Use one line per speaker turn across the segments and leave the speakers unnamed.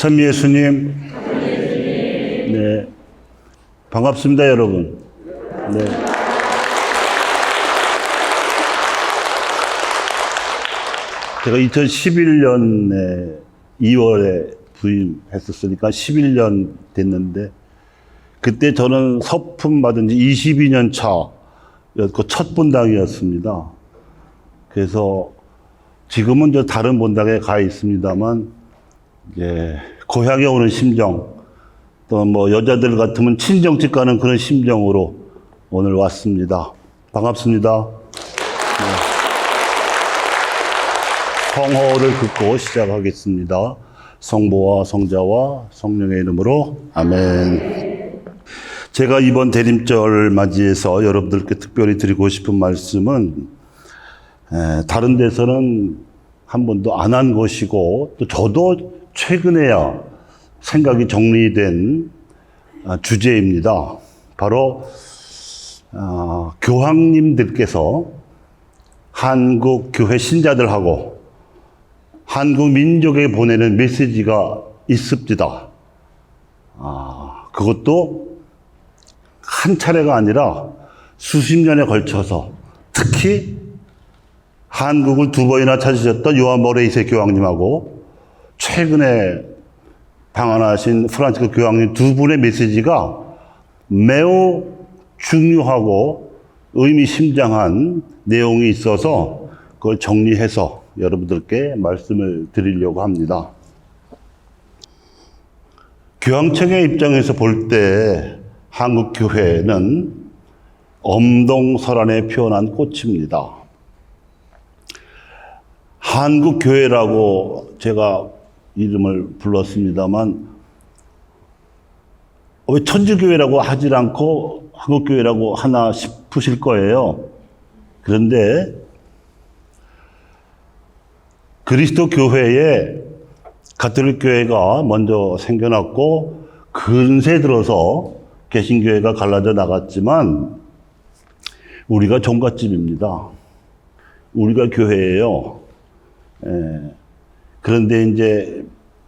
참 예수님. 네. 반갑습니다, 여러분. 네. 제가 2011년에 2월에 부임했었으니까 11년 됐는데, 그때 저는 서품 받은 지 22년 차였고 첫 본당이었습니다. 그래서 지금은 저 다른 본당에 가 있습니다만, 이제 고향에 오는 심정, 또 뭐 여자들 같으면 친정집 가는 그런 심정으로 오늘 왔습니다. 반갑습니다. 네. 성호를 듣고 시작하겠습니다. 성부와 성자와 성령의 이름으로 아멘. 제가 이번 대림절을 맞이해서 여러분들께 특별히 드리고 싶은 말씀은 다른 데서는 한 번도 안 한 것이고 또 저도 최근에야 생각이 정리된 주제입니다. 바로 교황님들께서 한국 교회 신자들하고 한국 민족에 보내는 메시지가 있습니다. 그것도 한 차례가 아니라 수십 년에 걸쳐서 특히 한국을 두 번이나 찾으셨던 요한 모레이세 교황님하고 최근에 방한하신 프란치스코 교황님 두 분의 메시지가 매우 중요하고 의미심장한 내용이 있어서 그걸 정리해서 여러분들께 말씀을 드리려고 합니다. 교황청의 입장에서 볼 때 한국 교회는 엄동설안에 피어난 꽃입니다. 한국 교회라고 제가 이름을 불렀습니다만 왜 천주교회라고 하지 않고 한국교회라고 하나 싶으실 거예요. 그런데 그리스도 교회에 가톨릭 교회가 먼저 생겨났고 근세 들어서 개신교회가 갈라져 나갔지만 우리가 종갓집입니다. 우리가 교회예요. 그런데 이제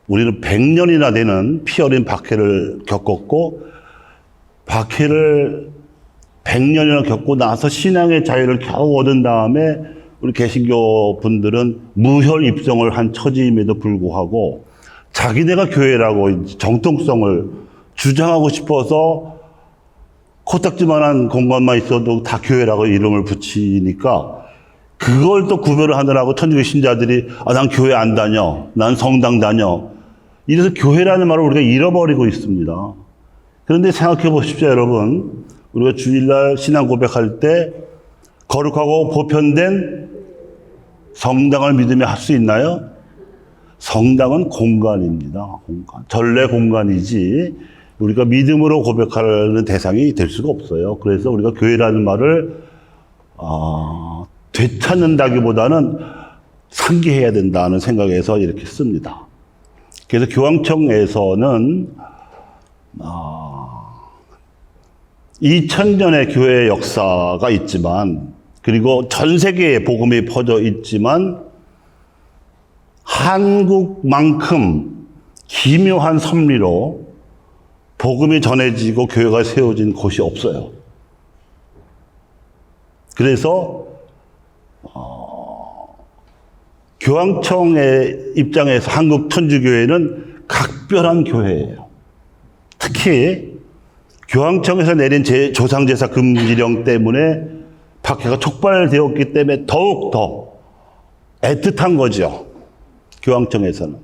우리는 100년이나 되는 피 어린 박해를 겪었고, 박해를 100년이나 겪고 나서 신앙의 자유를 겨우 얻은 다음에 우리 개신교 분들은 무혈 입성을 한 처지임에도 불구하고 자기네가 교회라고 정통성을 주장하고 싶어서 코딱지만한 공간만 있어도 다 교회라고 이름을 붙이니까 그걸 또 구별을 하느라고 천주교 신자들이 난 교회 안 다녀, 난 성당 다녀, 이래서 교회라는 말을 우리가 잃어버리고 있습니다. 그런데 생각해 보십시오, 여러분. 우리가 주일날 신앙 고백할 때 거룩하고 보편된 성당을 믿으며 할 수 있나요? 성당은 공간입니다. 공간. 전래 공간이지 우리가 믿음으로 고백하는 대상이 될 수가 없어요. 그래서 우리가 교회라는 말을 되찾는다기보다는 상기해야 된다는 생각에서 이렇게 씁니다. 그래서 교황청에서는 2000년의 교회의 역사가 있지만, 그리고 전 세계에 복음이 퍼져 있지만 한국만큼 기묘한 섭리로 복음이 전해지고 교회가 세워진 곳이 없어요. 그래서 교황청의 입장에서 한국 천주교회는 각별한 교회예요. 특히 교황청에서 내린 조상제사 금지령 때문에 박해가 촉발되었기 때문에 더욱 더 애틋한 거죠. 교황청에서는.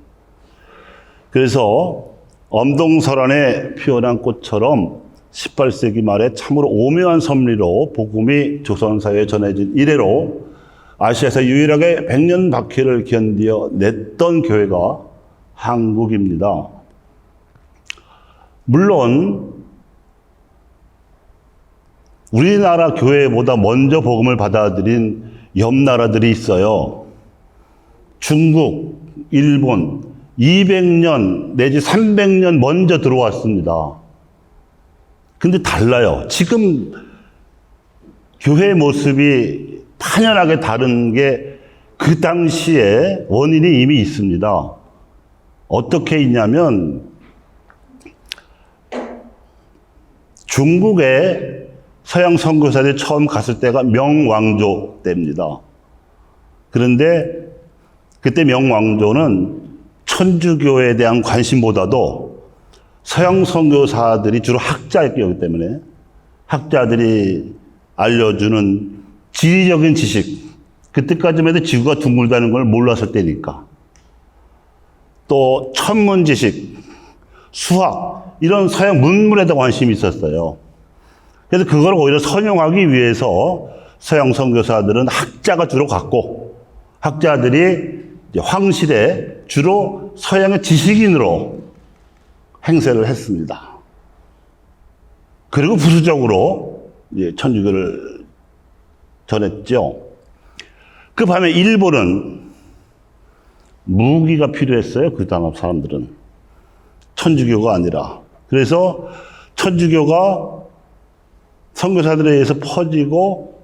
그래서 엄동설안에 피어난 꽃처럼 18세기 말에 참으로 오묘한 섭리로 복음이 조선사회에 전해진 이래로 아시아에서 유일하게 100년 박해를 견디어 냈던 교회가 한국입니다. 물론 우리나라 교회보다 먼저 복음을 받아들인 옆 나라들이 있어요. 중국, 일본 200년 내지 300년 먼저 들어왔습니다. 근데 달라요. 지금 교회의 모습이 판연하게 다른 게 그 당시에 원인이 이미 있습니다. 어떻게 있냐면 중국에 서양 선교사들이 처음 갔을 때가 명왕조 때입니다. 그런데 그때 명왕조는 천주교에 대한 관심보다도 서양 선교사들이 주로 학자였기 때문에 학자들이 알려주는 지리적인 지식, 그때까지만 해도 지구가 둥글다는 걸 몰랐을 때니까, 또 천문 지식, 수학, 이런 서양 문물에도 관심이 있었어요. 그래서 그걸 오히려 선용하기 위해서 서양 선교사들은 학자가 주로 갔고, 학자들이 황실에 주로 서양의 지식인으로 행세를 했습니다. 그리고 부수적으로 천주교를 전했죠. 그 반면에 일본은 무기가 필요했어요. 그 당시 사람들은. 천주교가 아니라. 그래서 천주교가 선교사들에 의해서 퍼지고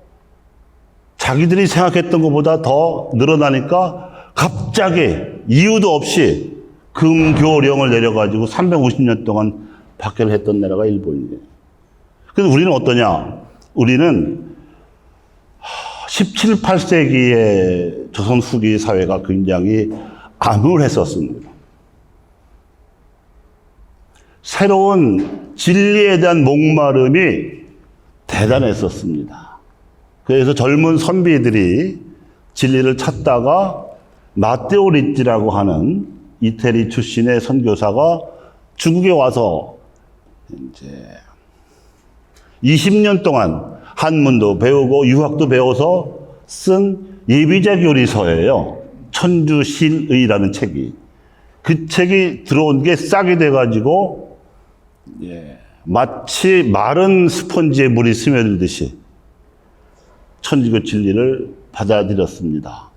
자기들이 생각했던 것보다 더 늘어나니까 갑자기 이유도 없이 금교령을 내려가지고 350년 동안 박해를 했던 나라가 일본이에요. 그래서 우리는 어떠냐? 우리는 17, 18세기의 조선 후기 사회가 굉장히 암울했었습니다. 새로운 진리에 대한 목마름이 대단했었습니다. 그래서 젊은 선비들이 진리를 찾다가 마테오 리찌라고 하는 이태리 출신의 선교사가 중국에 와서 이제 20년 동안 한문도 배우고 유학도 배워서 쓴 예비자 교리서예요. 천주신의라는 책이. 그 책이 들어온 게 싹이 돼가지고 마치 마른 스펀지에 물이 스며들듯이 천주교 진리를 받아들였습니다.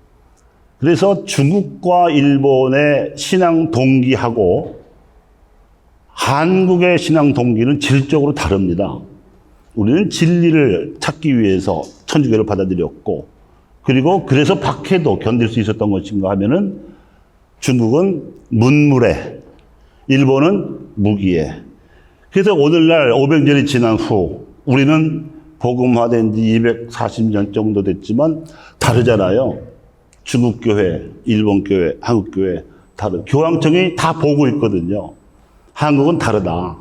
그래서 중국과 일본의 신앙 동기하고 한국의 신앙 동기는 질적으로 다릅니다. 우리는 진리를 찾기 위해서 천주교를 받아들였고, 그리고 그래서 박해도 견딜 수 있었던 것인가 하면은 중국은 문물에, 일본은 무기에. 그래서 오늘날 500년이 지난 후 우리는 복음화된 지 240년 정도 됐지만 다르잖아요. 중국 교회, 일본 교회, 한국 교회 다른 교황청이 다 보고 있거든요. 한국은 다르다.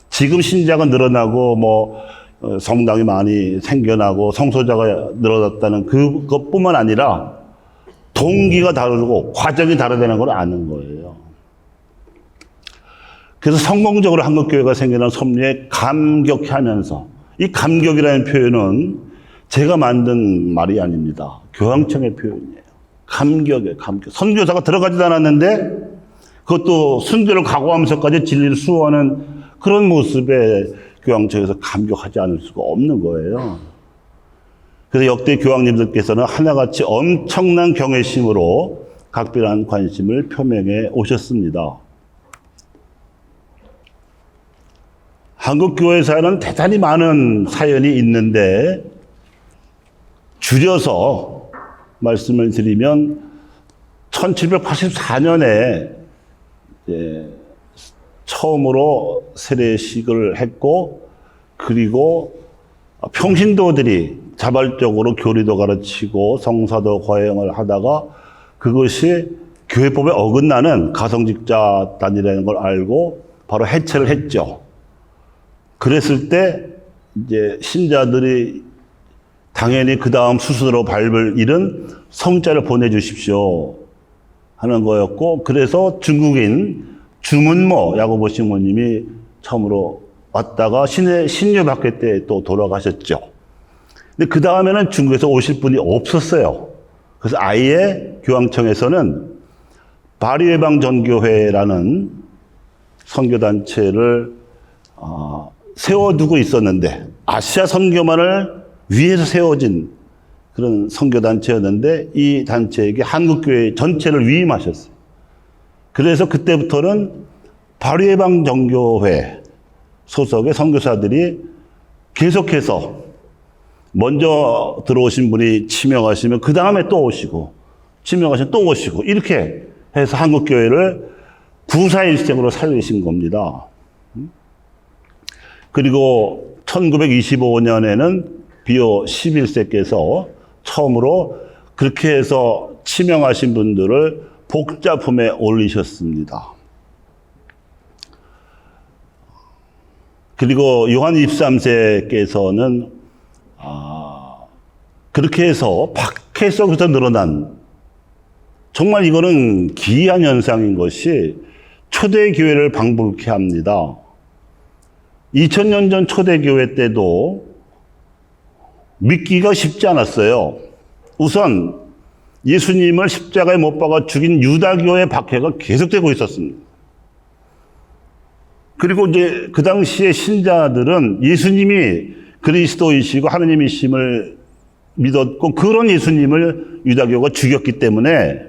지금 신자가 늘어나고 성당이 많이 생겨나고 성소자가 늘어났다는 그것뿐만 아니라 동기가 다르고 과정이 다르다는 걸 아는 거예요. 그래서 성공적으로 한국교회가 생겨난 섭리에 감격하면서, 이 감격이라는 표현은 제가 만든 말이 아닙니다. 교황청의 표현이에요. 감격이에요, 감격. 선교사가 들어가지도 않았는데 그것도 순교를 각오하면서까지 진리를 수호하는 그런 모습에 교황청에서 감격하지 않을 수가 없는 거예요. 그래서 역대 교황님들께서는 하나같이 엄청난 경외심으로 각별한 관심을 표명해 오셨습니다. 한국교회사에는 대단히 많은 사연이 있는데 줄여서 말씀을 드리면 1784년에 처음으로 세례식을 했고, 그리고 평신도들이 자발적으로 교리도 가르치고 성사도 거행을 하다가 그것이 교회법에 어긋나는 가성직자단이라는 걸 알고 바로 해체를 했죠. 그랬을 때 이제 신자들이 당연히 그 다음 수순으로 밟을 일은 성자를 보내주십시오 하는 거였고, 그래서 중국인 주문모 야고보 신부님이 처음으로 왔다가 신유 박해 때 또 돌아가셨죠. 근데 그 다음에는 중국에서 오실 분이 없었어요. 그래서 아예 교황청에서는 바리외방전교회라는 선교단체를 세워두고 있었는데, 아시아 선교만을 위해서 세워진 그런 선교단체였는데 이 단체에게 한국교회 전체를 위임하셨어요. 그래서 그때부터는 바리외방전교회 소속의 선교사들이 계속해서 먼저 들어오신 분이 치명하시면 그 다음에 또 오시고, 치명하시면 또 오시고, 이렇게 해서 한국교회를 구사일생으로 살리신 겁니다. 그리고 1925년에는 비오 11세께서 처음으로 그렇게 해서 치명하신 분들을 복자품에 올리셨습니다. 그리고 요한 23세께서는 그렇게 해서 박해 속에서 늘어난, 정말 이거는 기이한 현상인 것이 초대교회를 방불케 합니다. 2000년 전 초대교회 때도 믿기가 쉽지 않았어요. 우선 예수님을 십자가에 못 박아 죽인 유다교의 박해가 계속되고 있었습니다. 그리고 이제 그 당시에 신자들은 예수님이 그리스도이시고 하느님이심을 믿었고, 그런 예수님을 유다교가 죽였기 때문에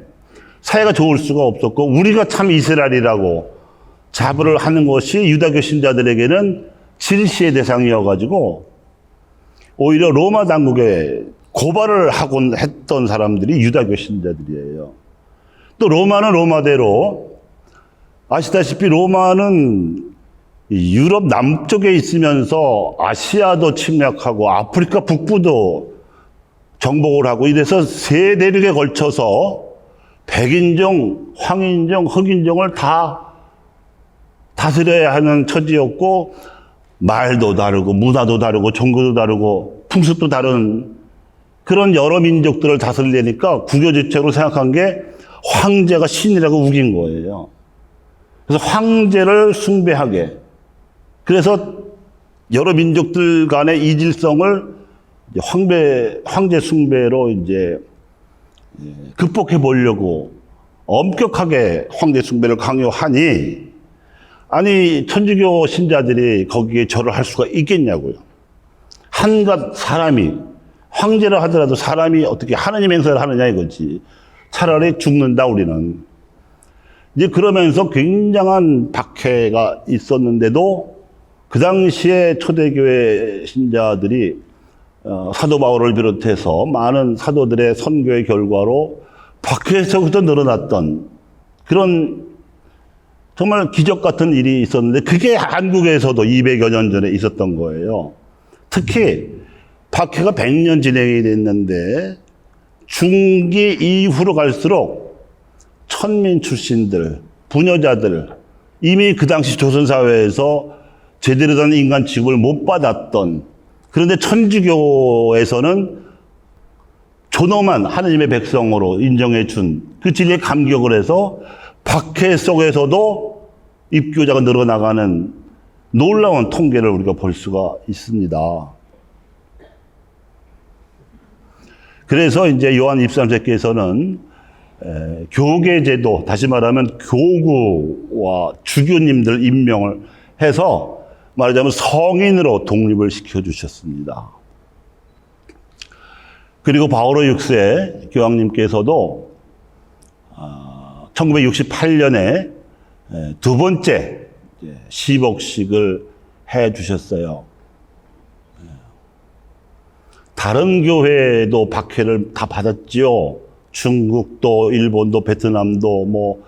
사이가 좋을 수가 없었고, 우리가 참 이스라엘이라고 자부를 하는 것이 유다교 신자들에게는 질시의 대상이어가지고 오히려 로마 당국에 고발을 하곤 했던 사람들이 유다교 신자들이에요. 또 로마는 로마대로, 아시다시피 로마는 유럽 남쪽에 있으면서 아시아도 침략하고 아프리카 북부도 정복을 하고, 이래서 세 대륙에 걸쳐서 백인종, 황인종, 흑인종을 다 다스려야 하는 처지였고, 말도 다르고 문화도 다르고 종교도 다르고 풍습도 다른 그런 여러 민족들을 다스리려니까 국교지책으로 생각한 게 황제가 신이라고 우긴 거예요. 그래서 황제를 숭배하게, 그래서 여러 민족들 간의 이질성을 황제 숭배로 이제 극복해 보려고 엄격하게 황제 숭배를 강요하니, 아니 천주교 신자들이 거기에 절을 할 수가 있겠냐고요. 한갓 사람이, 황제라 하더라도 사람이 어떻게 하느님 행사를 하느냐 이거지. 차라리 죽는다 우리는. 이제 그러면서 굉장한 박해가 있었는데도 그 당시에 초대교회 신자들이 사도 바울을 비롯해서 많은 사도들의 선교의 결과로 박해에서부터 늘어났던 그런 정말 기적 같은 일이 있었는데, 그게 한국에서도 200여 년 전에 있었던 거예요. 특히 박해가 100년 진행이 됐는데 중기 이후로 갈수록 천민 출신들, 부녀자들, 이미 그 당시 조선사회에서 제대로 된 인간 취급을 못 받았던, 그런데 천주교에서는 존엄한 하느님의 백성으로 인정해 준 그 진리에 감격을 해서 박해 속에서도 입교자가 늘어나가는 놀라운 통계를 우리가 볼 수가 있습니다. 그래서 이제 요한 23세께서는 교계제도, 다시 말하면 교구와 주교님들 임명을 해서 말하자면 성인으로 독립을 시켜주셨습니다. 그리고 바오로 6세 교황님께서도 1968년에 두 번째 시복식을 해 주셨어요. 다른 교회도 박해를 다 받았지요. 중국도, 일본도, 베트남도,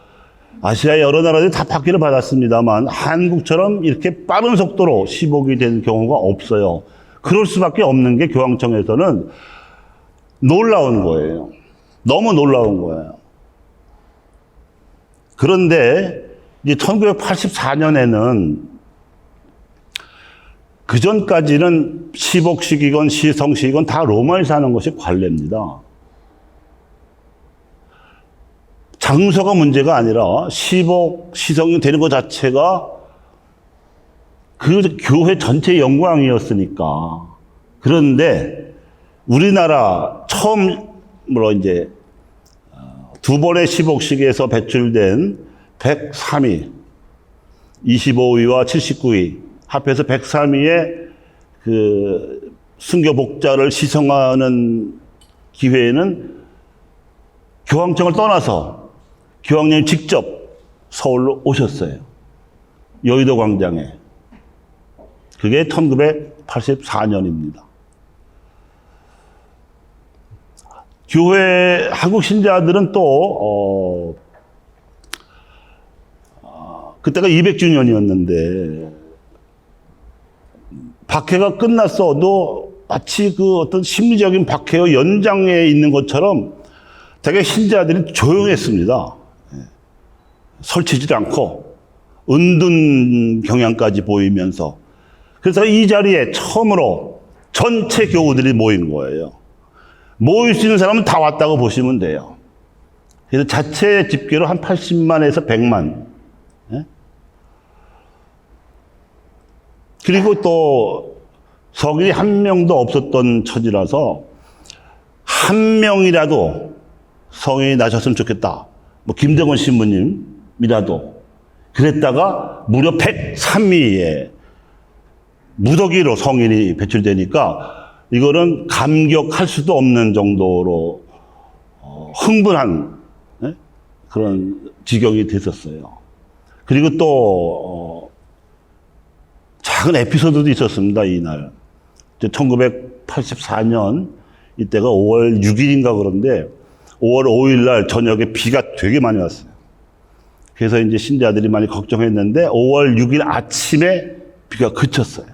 아시아의 여러 나라들이 다 박해를 받았습니다만 한국처럼 이렇게 빠른 속도로 시복이 된 경우가 없어요. 그럴 수밖에 없는 게 교황청에서는 놀라운 거예요. 너무 놀라운 거예요. 그런데 이제 1984년에는 그 전까지는 시복식이건 시성식이건 다 로마에서 하는 것이 관례입니다. 장소가 문제가 아니라 시복, 시성이 되는 것 자체가 그 교회 전체 영광이었으니까. 그런데 우리나라 처음으로 이제 두 번의 시복식에서 배출된 103위, 25위와 79위, 합해서 103위의 그 순교 복자를 시성하는 기회에는 교황청을 떠나서 교황님이 직접 서울로 오셨어요. 여의도 광장에. 그게 1984년입니다. 교회 한국 신자들은 또 그때가 200주년이었는데 박해가 끝났어도 마치 그 어떤 심리적인 박해의 연장에 있는 것처럼 되게 신자들이 조용했습니다. 설치지 않고 은둔 경향까지 보이면서. 그래서 이 자리에 처음으로 전체 교우들이 모인 거예요. 모일 수 있는 사람은 다 왔다고 보시면 돼요. 그래서 자체 집계로 한 80만에서 100만. 그리고 또 성인이 한 명도 없었던 처지라서 한 명이라도 성인이 나셨으면 좋겠다. 뭐 김대건 신부님이라도 그랬다가 무려 103위에 무더기로 성인이 배출되니까 이거는 감격할 수도 없는 정도로 흥분한 그런 지경이 됐었어요. 그리고 또 작은 에피소드도 있었습니다. 이날 1984년 이때가 5월 6일인가 그런데 5월 5일 날 저녁에 비가 되게 많이 왔어요. 그래서 이제 신자들이 많이 걱정했는데 5월 6일 아침에 비가 그쳤어요.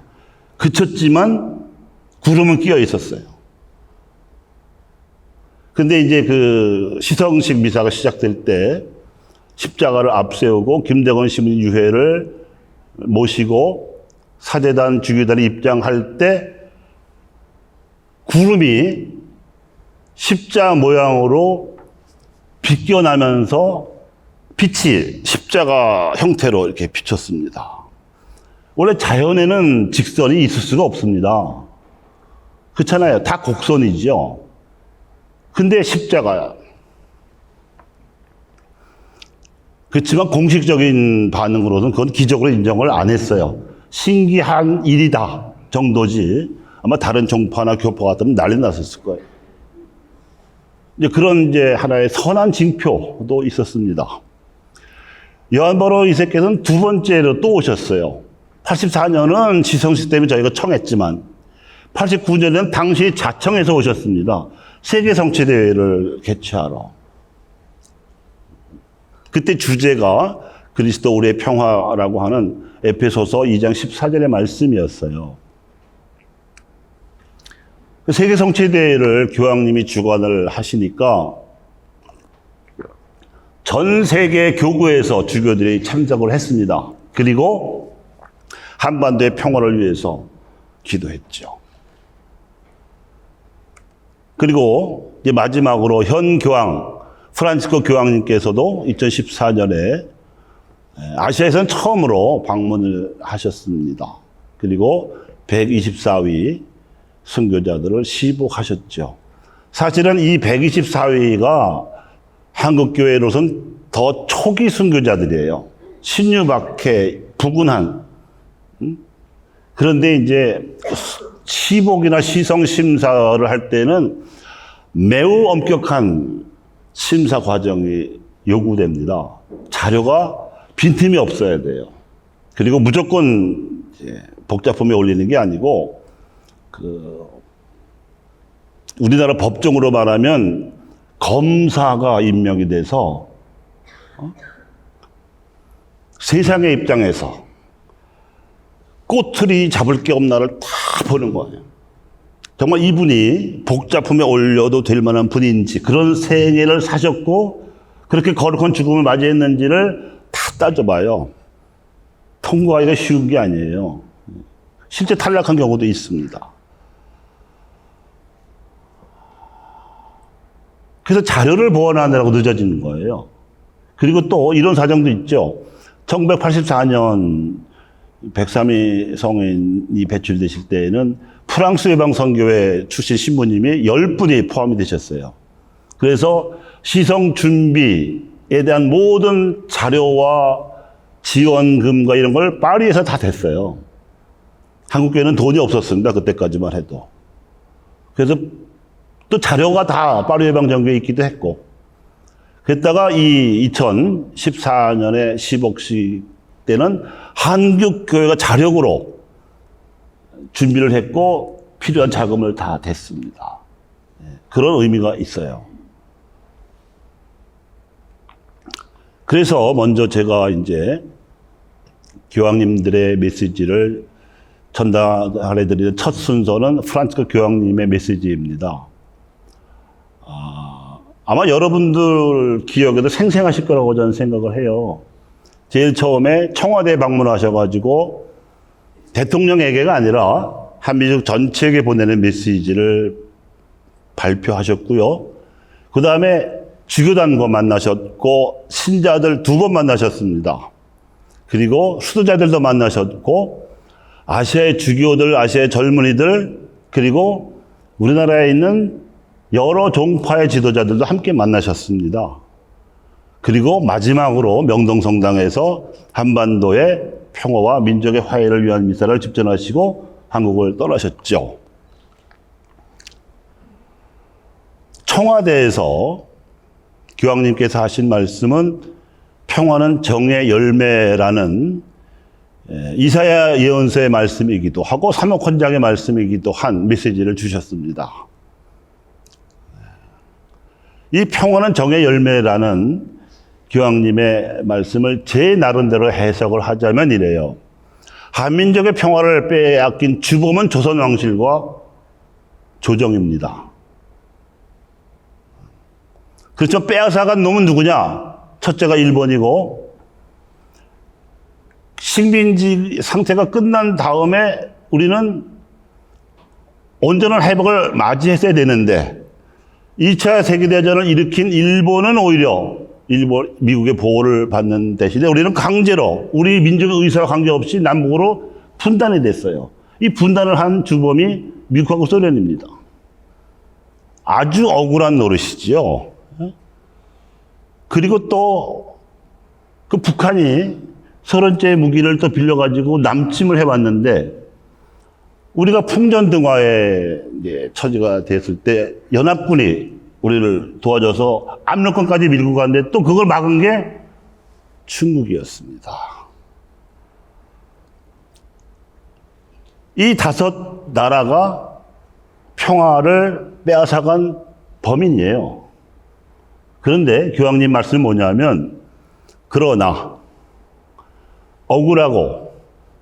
그쳤지만 구름은 끼어 있었어요. 근데 이제 그 시성식 미사가 시작될 때 십자가를 앞세우고 김대건 신부님 유해를 모시고 사제단 주교단이 입장할 때 구름이 십자 모양으로 비껴나면서 빛이 십자가 형태로 이렇게 비쳤습니다. 원래 자연에는 직선이 있을 수가 없습니다. 그렇잖아요. 다 곡선이죠. 근데 십자가야. 그렇지만 공식적인 반응으로는 그건 기적으로 인정을 안 했어요. 신기한 일이다 정도지 아마 다른 종파나 교파 같으면 난리 났었을 거예요. 이제 그런 이제 하나의 선한 징표도 있었습니다. 요한 바로 2세께서는 두 번째로 또 오셨어요. 84년은 시성식 때문에 저희가 청했지만 89년에는 당시 자청에서 오셨습니다. 세계 성취 대회를 개최하러. 그때 주제가 그리스도 우리의 평화라고 하는 에페소서 2장 14절의 말씀이었어요. 세계 성취 대회를 교황님이 주관을 하시니까 전 세계 교구에서 주교들이 참석을 했습니다. 그리고 한반도의 평화를 위해서 기도했죠. 그리고 이제 마지막으로 현 교황 프란치스코 교황님께서도 2014년에 아시아에서는 처음으로 방문을 하셨습니다. 그리고 124위 선교자들을 시복하셨죠. 사실은 이 124위가 한국교회로선 더 초기 선교자들이에요. 신유박해 부근한. 그런데 이제 시복이나 시성 심사를 할 때는 매우 엄격한 심사 과정이 요구됩니다. 자료가 빈틈이 없어야 돼요. 그리고 무조건 복잡품에 올리는 게 아니고 우리나라 법정으로 말하면 검사가 임명이 돼서 세상의 입장에서 꼬투리 잡을 게 없나를 다 보는 거예요. 정말 이분이 복잡품에 올려도 될 만한 분인지, 그런 생애를 사셨고 그렇게 거룩한 죽음을 맞이했는지를 다 따져봐요. 통과하기가 쉬운 게 아니에요. 실제 탈락한 경우도 있습니다. 그래서 자료를 보완하느라고 늦어지는 거예요. 그리고 또 이런 사정도 있죠. 1984년 103위 성인이 배출되실 때에는 프랑스 외방선교회 출신 신부님이 10분이 포함이 되셨어요. 그래서 시성 준비에 대한 모든 자료와 지원금과 이런 걸 파리에서 다 됐어요. 한국교회는 돈이 없었습니다. 그때까지만 해도. 그래서 또 자료가 다 파리 외방전교에 있기도 했고. 그랬다가 이 2014년에 시복식 때는 한국교회가 자력으로 준비를 했고 필요한 자금을 다 댔습니다. 그런 의미가 있어요. 그래서 먼저 제가 이제 교황님들의 메시지를 전달해드리는 첫 순서는 프란치스코 교황님의 메시지입니다. 아마 여러분들 기억에도 생생하실 거라고 저는 생각을 해요. 제일 처음에 청와대 방문하셔가지고 대통령에게가 아니라 한민족 전체에게 보내는 메시지를 발표하셨고요. 그 다음에 주교단과 만나셨고 신자들 2번 만나셨습니다. 그리고 수도자들도 만나셨고 아시아의 주교들, 아시아의 젊은이들, 그리고 우리나라에 있는 여러 종파의 지도자들도 함께 만나셨습니다. 그리고 마지막으로 명동성당에서 한반도의 평화와 민족의 화해를 위한 미사를 집전하시고 한국을 떠나셨죠. 청와대에서 교황님께서 하신 말씀은 평화는 정의 열매라는 이사야 예언서의 말씀이기도 하고 사목헌장의 말씀이기도 한 메시지를 주셨습니다. 이 평화는 정의 열매라는 교황님의 말씀을 제 나름대로 해석을 하자면 이래요. 한민족의 평화를 빼앗긴 주범은 조선왕실과 조정입니다. 그렇죠. 빼앗아간 놈은 누구냐? 첫째가 일본이고 식민지 상태가 끝난 다음에 우리는 온전한 회복을 맞이했어야 되는데 2차 세계대전을 일으킨 일본은 오히려 미국의 보호를 받는 대신에 우리는 강제로 우리 민족의 의사와 관계없이 남북으로 분단이 됐어요. 이 분단을 한 주범이 미국하고 소련입니다. 아주 억울한 노릇이지요. 그리고 또 그 북한이 소련제 무기를 또 빌려가지고 남침을 해왔는데 우리가 풍전등화의 처지가 됐을 때 연합군이 우리를 도와줘서 압록강까지 밀고 갔는데 또 그걸 막은 게 중국이었습니다. 이 5 나라가 평화를 빼앗아간 범인이에요. 그런데 교황님 말씀은 뭐냐면 그러나 억울하고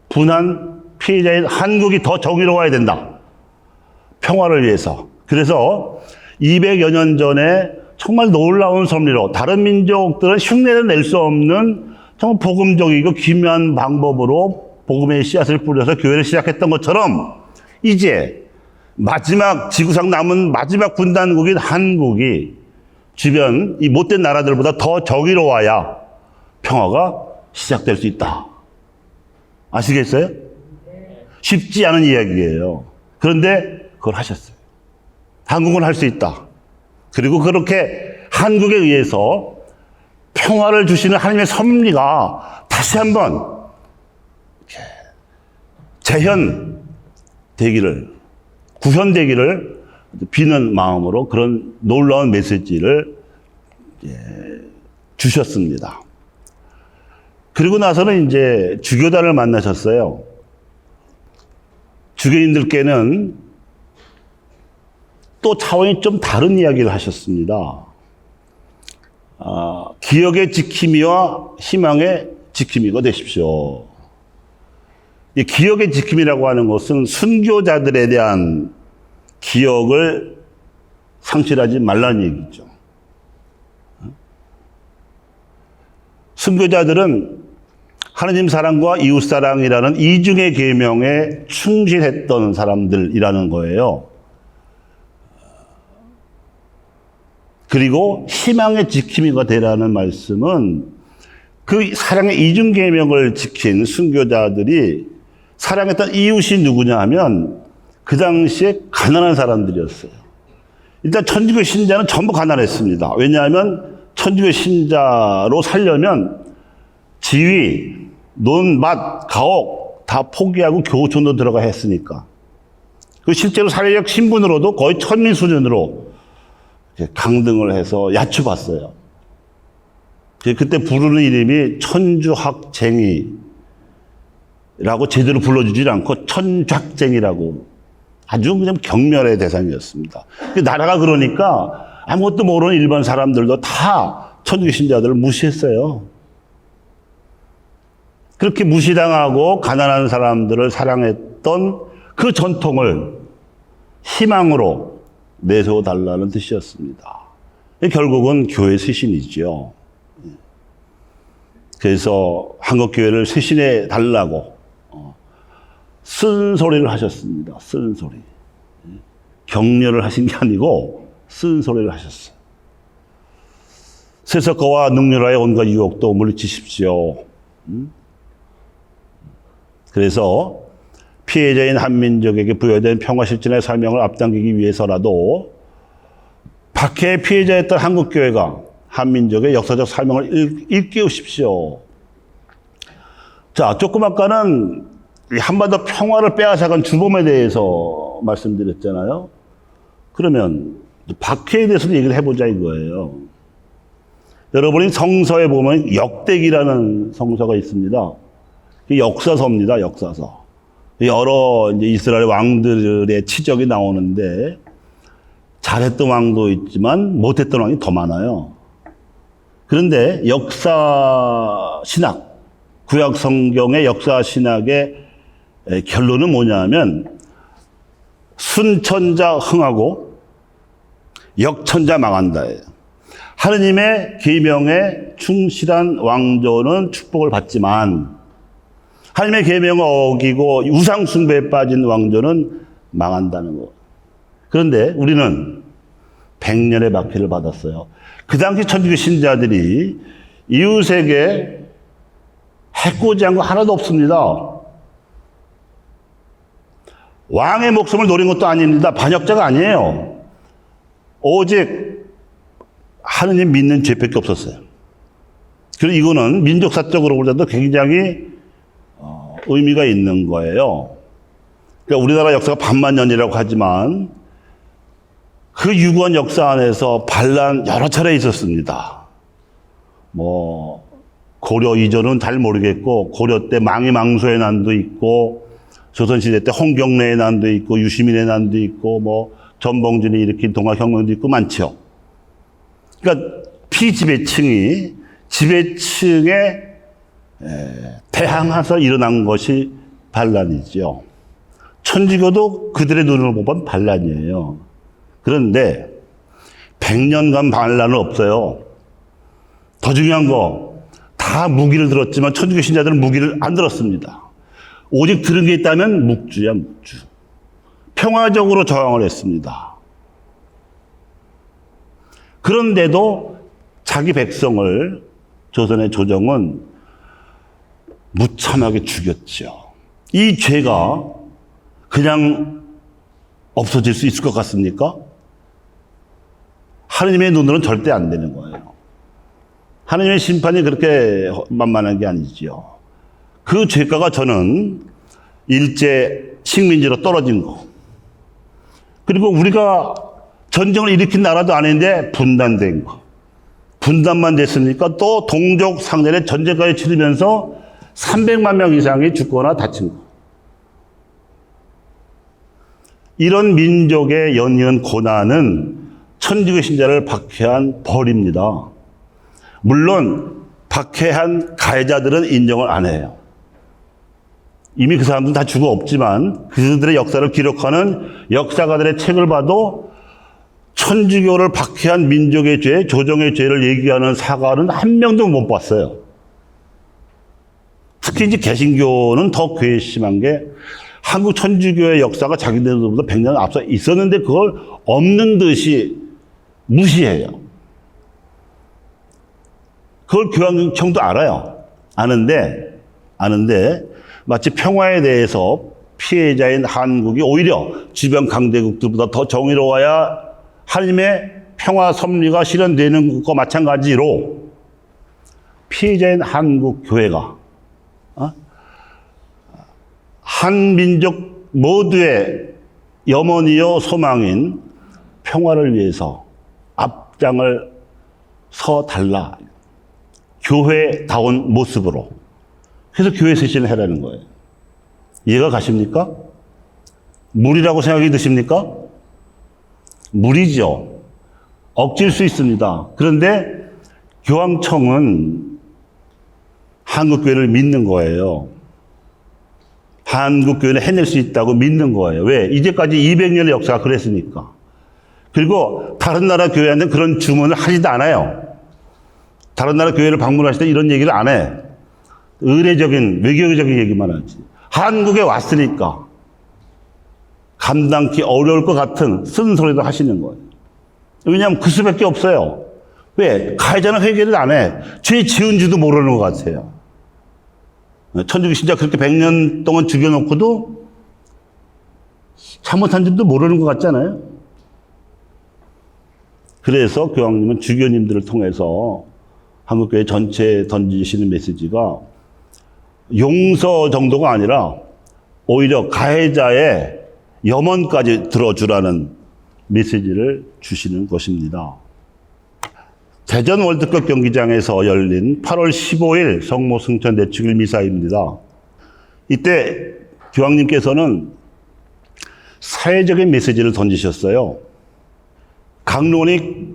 분한 피해자인 한국이 더 정의로워야 된다. 평화를 위해서. 그래서 200여 년 전에 정말 놀라운 섭리로 다른 민족들은 흉내를 낼 수 없는 정말 복음적이고 기묘한 방법으로 복음의 씨앗을 뿌려서 교회를 시작했던 것처럼 이제 마지막 지구상 남은 마지막 분단국인 한국이 주변 이 못된 나라들보다 더 정의로워야 평화가 시작될 수 있다. 아시겠어요? 쉽지 않은 이야기예요. 그런데 그걸 하셨어요. 한국은 할 수 있다. 그리고 그렇게 한국에 의해서 평화를 주시는 하나님의 섭리가 다시 한번 재현되기를, 구현되기를 비는 마음으로 그런 놀라운 메시지를 주셨습니다. 그리고 나서는 이제 주교단을 만나셨어요. 주교님들께는 또 차원이 좀 다른 이야기를 하셨습니다. 기억의 지킴이와 희망의 지킴이가 되십시오. 이 기억의 지킴이라고 하는 것은 순교자들에 대한 기억을 상실하지 말라는 얘기죠. 순교자들은 하느님 사랑과 이웃 사랑이라는 이중의 계명에 충실했던 사람들이라는 거예요. 그리고 희망의 지킴이가 되라는 말씀은 그 사랑의 이중 계명을 지킨 순교자들이 사랑했던 이웃이 누구냐 하면 그 당시에 가난한 사람들이었어요. 일단 천주교 신자는 전부 가난했습니다. 왜냐하면 천주교 신자로 살려면 지위, 논, 밭, 가옥 다 포기하고 교촌도 들어가 했으니까. 그 실제로 사회적 신분으로도 거의 천민 수준으로 강등을 해서 야추봤어요. 그때 부르는 이름이 천주학쟁이라고 제대로 불러주지 않고 천주학쟁이라고 아주 그냥 경멸의 대상이었습니다. 나라가 그러니까 아무것도 모르는 일반 사람들도 다 천주교 신자들을 무시했어요. 그렇게 무시당하고 가난한 사람들을 사랑했던 그 전통을 희망으로 내세워달라는 뜻이었습니다. 결국은 교회 쇄신이죠. 그래서 한국교회를 쇄신해 달라고 쓴소리를 하셨습니다. 쓴소리. 격려를 하신 게 아니고 쓴소리를 하셨어요. 세속화와 능률화의 온갖 유혹도 물리치십시오. 그래서 피해자인 한민족에게 부여된 평화실천의 사명을 앞당기기 위해서라도 박해의 피해자였던 한국교회가 한민족의 역사적 사명을 일깨우십시오. 자, 조금 아까는 한반도 평화를 빼앗아간 주범에 대해서 말씀드렸잖아요. 그러면 박해에 대해서도 얘기를 해보자 이거예요. 여러분이 성서에 보면 역대기라는 성서가 있습니다. 역사서입니다, 역사서. 여러 이제 이스라엘 왕들의 치적이 나오는데 잘했던 왕도 있지만 못했던 왕이 더 많아요. 그런데 역사 신학, 구약 성경의 역사 신학의 결론은 뭐냐면 순천자 흥하고 역천자 망한다예요. 하느님의 계명에 충실한 왕조는 축복을 받지만 하나님의 계명을 어기고 우상 숭배에 빠진 왕조는 망한다는 거. 그런데 우리는 100년의 박해를 받았어요. 그 당시 천주교 신자들이 이웃에게 해코지 한 거 하나도 없습니다. 왕의 목숨을 노린 것도 아닙니다. 반역자가 아니에요. 오직 하느님 믿는 죄밖에 없었어요. 그리고 이거는 민족사적으로 보자도 굉장히 의미가 있는 거예요. 그러니까 우리나라 역사가 반만년이라고 하지만 그 유구한 역사 안에서 반란 여러 차례 있었습니다. 뭐 고려 이전은 잘 모르겠고 고려 때 망이망소의 난도 있고 조선시대 때 홍경래의 난도 있고 유시민의 난도 있고 뭐 전봉준이 일으킨 동학혁명도 있고 많죠. 그러니까 피지배층이 지배층에 대항해서 일어난 것이 반란이죠. 천주교도 그들의 눈을 보면 반란이에요. 그런데 100년간 반란은 없어요. 더 중요한 거, 다 무기를 들었지만 천주교 신자들은 무기를 안 들었습니다. 오직 들은 게 있다면 묵주야, 묵주. 평화적으로 저항을 했습니다. 그런데도 자기 백성을 조선의 조정은 무참하게 죽였죠. 이 죄가 그냥 없어질 수 있을 것 같습니까? 하느님의 눈으로는 절대 안 되는 거예요. 하느님의 심판이 그렇게 만만한 게 아니지요. 그 죄가가 저는 일제 식민지로 떨어진 거. 그리고 우리가 전쟁을 일으킨 나라도 아닌데 분단된 거. 분단만 됐으니까 또 동족 상전의 전쟁까지 치르면서 300만 명 이상이 죽거나 다친 거. 이런 민족의 연이은 고난은 천주교 신자를 박해한 벌입니다. 물론 박해한 가해자들은 인정을 안 해요. 이미 그 사람들은 다 죽어 없지만 그들의 역사를 기록하는 역사가들의 책을 봐도 천주교를 박해한 민족의 죄, 조정의 죄를 얘기하는 사가는 한 명도 못 봤어요. 특히 이제 개신교는 더 괘씸한 게 한국 천주교의 역사가 자기들보다 100년 앞서 있었는데 그걸 없는 듯이 무시해요. 그걸 교황청도 알아요. 아는데 마치 평화에 대해서 피해자인 한국이 오히려 주변 강대국들보다 더 정의로워야 하나님의 평화 섭리가 실현되는 것과 마찬가지로 피해자인 한국 교회가 한 민족 모두의 염원이요 소망인 평화를 위해서 앞장을 서달라. 교회다운 모습으로. 그래서 교회 쇄신을 해라는 거예요. 이해가 가십니까? 무리라고 생각이 드십니까? 무리죠. 억지일 수 있습니다. 그런데 교황청은 한국교회를 믿는 거예요. 한국교회는 해낼 수 있다고 믿는 거예요. 왜? 이제까지 200년의 역사가 그랬으니까. 그리고 다른 나라 교회한테는 그런 주문을 하지도 않아요. 다른 나라 교회를 방문하실 때 이런 얘기를 안 해. 의례적인, 외교적인 얘기만 하지. 한국에 왔으니까 감당기 어려울 것 같은 쓴소리도 하시는 거예요. 왜냐하면 그 수밖에 없어요. 왜? 가해자는 회개를 안 해. 죄 지은지도 모르는 것 같아요. 천주교 신자 그렇게 100년 동안 죽여놓고도 잘못한 줄도 모르는 것 같잖아요. 그래서 교황님은 주교님들을 통해서 한국교회 전체에 던지시는 메시지가 용서 정도가 아니라 오히려 가해자의 염원까지 들어주라는 메시지를 주시는 것입니다. 대전 월드컵 경기장에서 열린 8월 15일 성모 승천 내축일 미사입니다. 이때 교황님께서는 사회적인 메시지를 던지셨어요. 강론이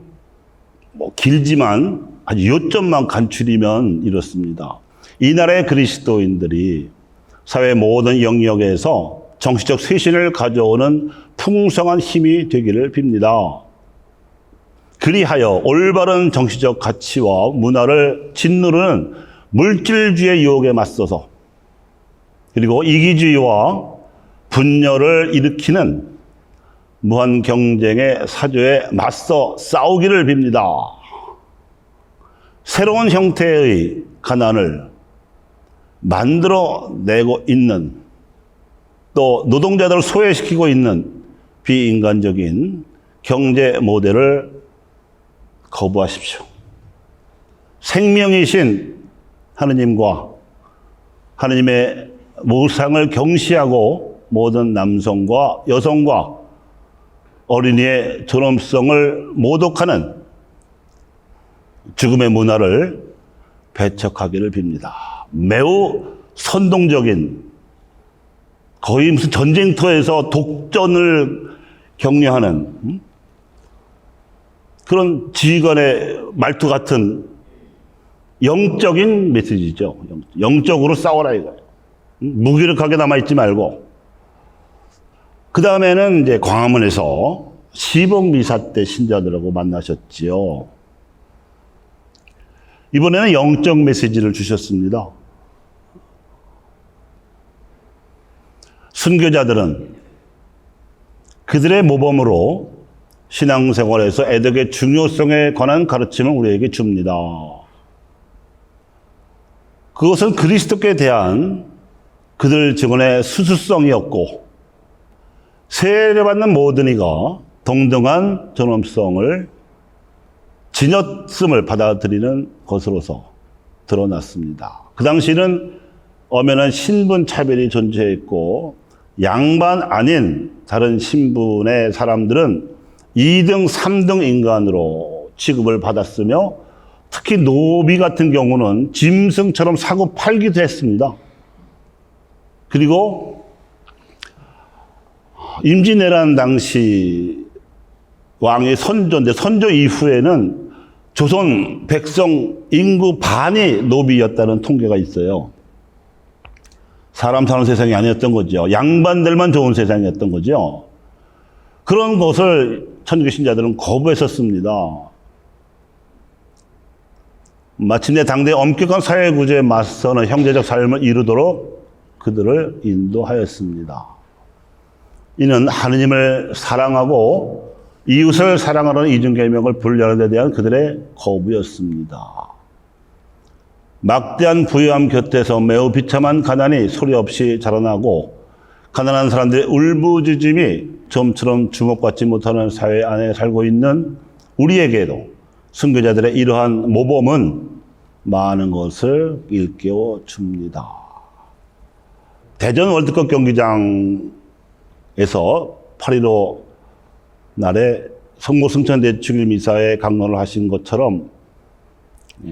길지만 아주 요점만 간추리면 이렇습니다. 이 나라의 그리스도인들이 사회 모든 영역에서 정치적 쇄신을 가져오는 풍성한 힘이 되기를 빕니다. 그리하여 올바른 정치적 가치와 문화를 짓누르는 물질주의 유혹에 맞서서 그리고 이기주의와 분열을 일으키는 무한 경쟁의 사조에 맞서 싸우기를 빕니다. 새로운 형태의 가난을 만들어내고 있는 또 노동자들을 소외시키고 있는 비인간적인 경제 모델을 거부하십시오. 생명이신 하느님과 하느님의 모상을 경시하고 모든 남성과 여성과 어린이의 존엄성을 모독하는 죽음의 문화를 배척하기를 빕니다. 매우 선동적인 거의 무슨 전쟁터에서 독전을 격려하는 그런 지휘관의 말투 같은 영적인 메시지죠. 영적으로 싸워라 이거예요. 무기력하게 남아있지 말고. 그 다음에는 이제 광화문에서 시복 미사 때 신자들하고 만나셨지요. 이번에는 영적 메시지를 주셨습니다. 순교자들은 그들의 모범으로 신앙생활에서 애덕의 중요성에 관한 가르침을 우리에게 줍니다. 그것은 그리스도께 대한 그들 증언의 수수성이었고 세례받는 모든 이가 동등한 존엄성을 지녔음을 받아들이는 것으로서 드러났습니다. 그 당시는 엄연한 신분 차별이 존재했고 양반 아닌 다른 신분의 사람들은 2등, 3등 인간으로 취급을 받았으며 특히 노비 같은 경우는 짐승처럼 사고 팔기도 했습니다. 그리고 임진왜란 당시 왕의 선조인데 선조 이후에는 조선 백성 인구 반이 노비였다는 통계가 있어요. 사람 사는 세상이 아니었던 거죠. 양반들만 좋은 세상이었던 거죠. 그런 것을 천주교 신자들은 거부했었습니다. 마침내 당대의 엄격한 사회 구조에 맞서는 형제적 삶을 이루도록 그들을 인도하였습니다. 이는 하느님을 사랑하고 이웃을 사랑하는 이중계명을 분리하는 데 대한 그들의 거부였습니다. 막대한 부유함 곁에서 매우 비참한 가난이 소리 없이 자라나고 가난한 사람들의 울부짖음이 좀처럼 주목받지 못하는 사회 안에 살고 있는 우리에게도 순교자들의 이러한 모범은 많은 것을 일깨워 줍니다. 대전 월드컵 경기장에서 8.15 날에 성모 승천 내축일 미사에 강론을 하신 것처럼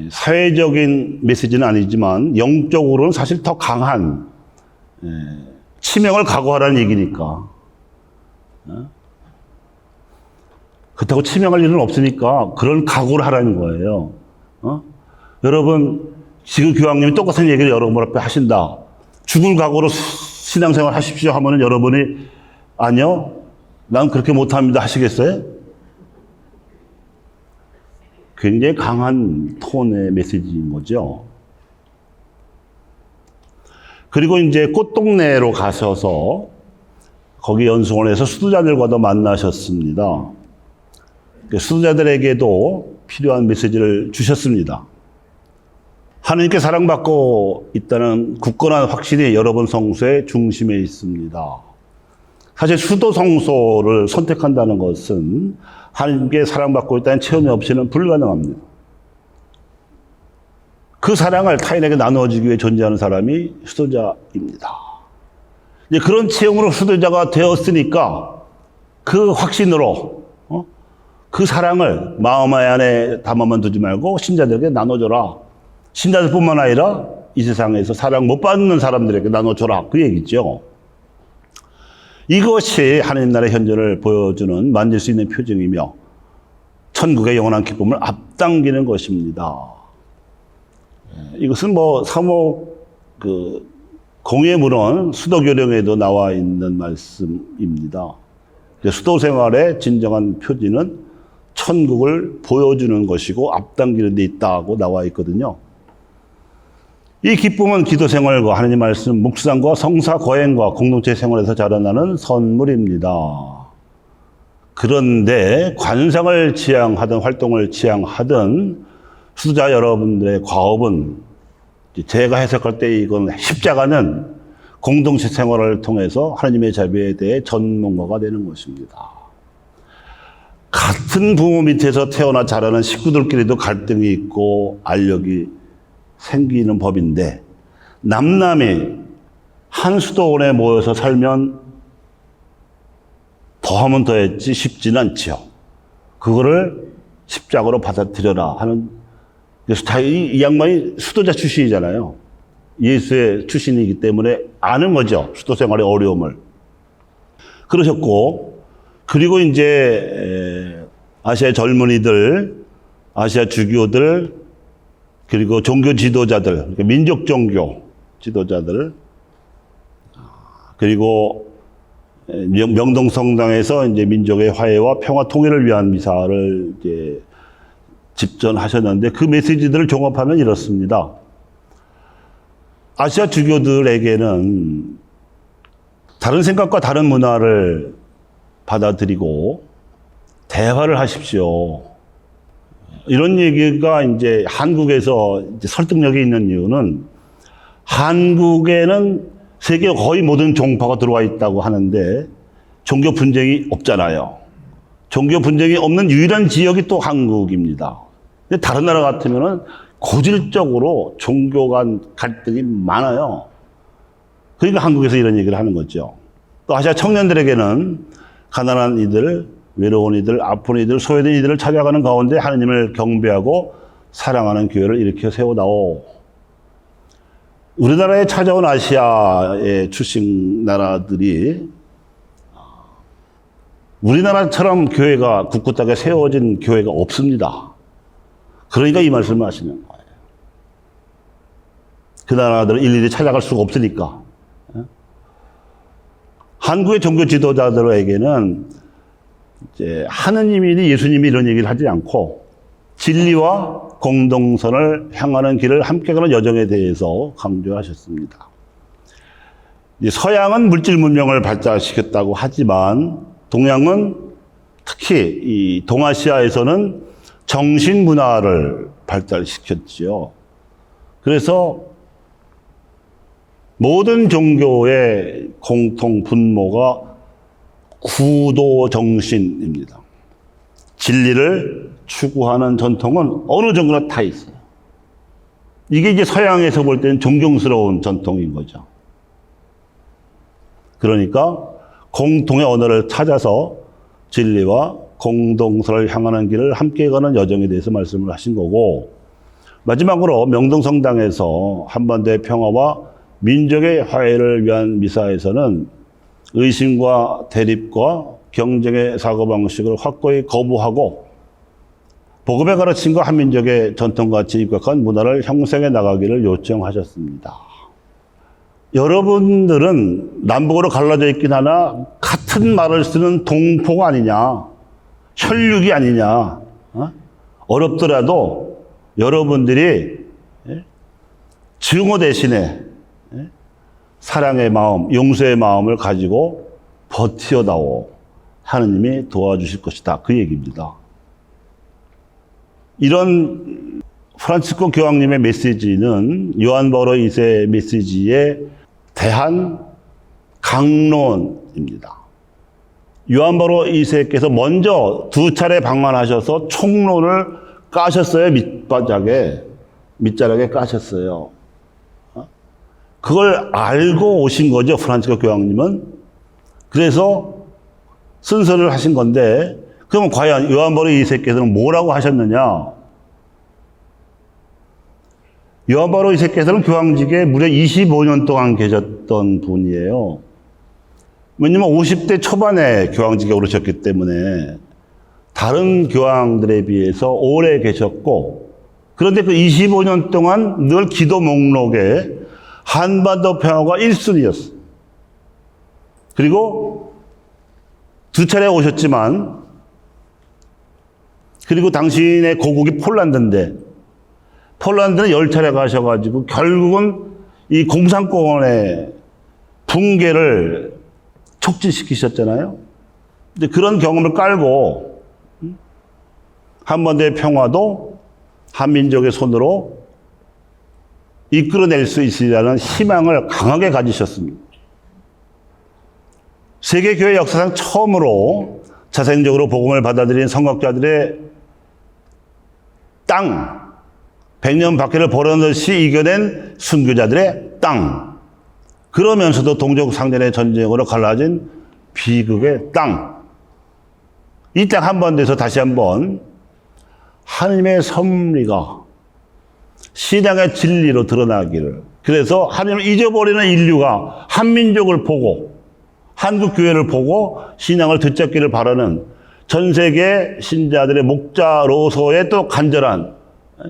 사회적인 메시지는 아니지만 영적으로는 사실 더 강한 치명을 각오하라는 얘기니까. 그렇다고 치명할 일은 없으니까 그런 각오를 하라는 거예요. 여러분 지금 교황님이 똑같은 얘기를 여러분 앞에 하신다. 죽을 각오로 신앙생활 하십시오 하면은 여러분이 아니요, 난 그렇게 못합니다 하시겠어요? 굉장히 강한 톤의 메시지인 거죠. 그리고 이제 꽃동네로 가셔서 거기 연수원에서 수도자들과도 만나셨습니다. 수도자들에게도 필요한 메시지를 주셨습니다. 하나님께 사랑받고 있다는 굳건한 확신이 여러분 성소의 중심에 있습니다. 사실 수도 성소를 선택한다는 것은 하나님께 사랑받고 있다는 체험이 없이는 불가능합니다. 그 사랑을 타인에게 나누어주기 위해 존재하는 사람이 수도자입니다. 이제 그런 체험으로 수도자가 되었으니까 그 확신으로 그 사랑을 마음 안에 담아만 두지 말고 신자들에게 나눠줘라. 신자들뿐만 아니라 이 세상에서 사랑 못 받는 사람들에게 나눠줘라. 그 얘기죠. 이것이 하나님 나라의 현존을 보여주는 만질 수 있는 표징이며 천국의 영원한 기쁨을 앞당기는 것입니다. 이것은 사목 공예문헌 수도교령에도 나와 있는 말씀입니다. 수도 생활의 진정한 표지는 천국을 보여주는 것이고 앞당기는 데 있다고 나와 있거든요. 이 기쁨은 기도 생활과 하나님 말씀 묵상과 성사 거행과 공동체 생활에서 자라나는 선물입니다. 그런데 관상을 지향하든 활동을 지향하든 수도자 여러분들의 과업은 제가 해석할 때 이건 십자가는 공동체 생활을 통해서 하나님의 자비에 대해 전문가가 되는 것입니다. 같은 부모 밑에서 태어나 자라는 식구들끼리도 갈등이 있고 알력이 생기는 법인데 남남이 한 수도원에 모여서 살면 더하면 더했지 쉽지는 않죠. 그거를 십자가로 받아들여라 하는, 이 양반이 수도자 출신이잖아요. 예수의 출신이기 때문에 아는 거죠. 수도 생활의 어려움을. 그러셨고, 그리고 이제 아시아 젊은이들, 아시아 주교들, 그리고 종교 지도자들, 민족 종교 지도자들, 그리고 명동 성당에서 이제 민족의 화해와 평화 통일을 위한 미사를 이제 집전하셨는데 그 메시지들을 종합하면 이렇습니다. 아시아 주교들에게는 다른 생각과 다른 문화를 받아들이고 대화를 하십시오. 이런 얘기가 이제 한국에서 이제 설득력이 있는 이유는 한국에는 세계 거의 모든 종파가 들어와 있다고 하는데 종교 분쟁이 없잖아요. 종교 분쟁이 없는 유일한 지역이 또 한국입니다. 근데 다른 나라 같으면은 고질적으로 종교 간 갈등이 많아요. 그러니까 한국에서 이런 얘기를 하는 거죠. 또 아시아 청년들에게는 가난한 이들, 외로운 이들, 아픈 이들, 소외된 이들을 찾아가는 가운데 하나님을 경배하고 사랑하는 교회를 일으켜 세워다오. 우리나라에 찾아온 아시아의 출신 나라들이 우리나라처럼 교회가 굳굳하게 세워진 교회가 없습니다. 그러니까 이 말씀을 하시는 거예요. 그 나라들을 일일이 찾아갈 수가 없으니까. 한국의 종교 지도자들에게는 이제 하느님이니 예수님이 이런 얘기를 하지 않고 진리와 공동선을 향하는 길을 함께 가는 여정에 대해서 강조하셨습니다. 서양은 물질 문명을 발달시켰다고 하지만 동양은 특히 이 동아시아에서는 정신 문화를 발달시켰지요. 그래서 모든 종교의 공통 분모가 구도 정신입니다. 진리를 추구하는 전통은 어느 정도나 다 있어요. 이게 이제 서양에서 볼 때는 존경스러운 전통인 거죠. 그러니까 공통의 언어를 찾아서 진리와 공동선을 향하는 길을 함께 가는 여정에 대해서 말씀을 하신 거고, 마지막으로 명동성당에서 한반도의 평화와 민족의 화해를 위한 미사에서는 의심과 대립과 경쟁의 사고방식을 확고히 거부하고 복음에 가르침과 한민족의 전통같이 입각한 문화를 형성해 나가기를 요청하셨습니다. 여러분들은 남북으로 갈라져 있긴 하나 같은 말을 쓰는 동포가 아니냐, 혈육이 아니냐. 어렵더라도 여러분들이 증오 대신에 사랑의 마음, 용서의 마음을 가지고 버티어다오. 하느님이 도와주실 것이다. 그 얘기입니다. 이런 프란치스코 교황님의 메시지는 요한 바오로 2세 메시지에 대한 강론입니다. 요한 바오로 2세께서 먼저 2차례 방문하셔서 총론을 까셨어요. 밑자락에 까셨어요. 그걸 알고 오신 거죠. 프란치스코 교황님은. 그래서 순서를 하신 건데, 그럼 과연 요한 바오로 2세께서는 뭐라고 하셨느냐? 요한 바오로 2세께서는 교황직에 무려 25년 동안 계셨던 분이에요. 왜냐면 50대 초반에 교황직에 오르셨기 때문에 다른 교황들에 비해서 오래 계셨고, 그런데 그 25년 동안 늘 기도 목록에 한반도 평화가 1순위였어요. 그리고 2차례 오셨지만, 그리고 당신의 고국이 폴란드인데, 폴란드는 10차례 가셔가지고 결국은 이 공산권의 붕괴를 촉진시키셨잖아요. 근데 그런 경험을 깔고 한반도의 평화도 한민족의 손으로 이끌어낼 수 있으리라는 희망을 강하게 가지셨습니다. 세계교회 역사상 처음으로 자생적으로 복음을 받아들인 선각자들의 땅, 100년 박해를 벌어넣듯이 이겨낸 순교자들의 땅, 그러면서도 동족 상전의 전쟁으로 갈라진 비극의 땅, 이 땅 한반도에서 다시 한번 하나님의 섭리가 신앙의 진리로 드러나기를, 그래서 하나님을 잊어버리는 인류가 한민족을 보고 한국교회를 보고 신앙을 되찾기를 바라는 전 세계 신자들의 목자로서의 또 간절한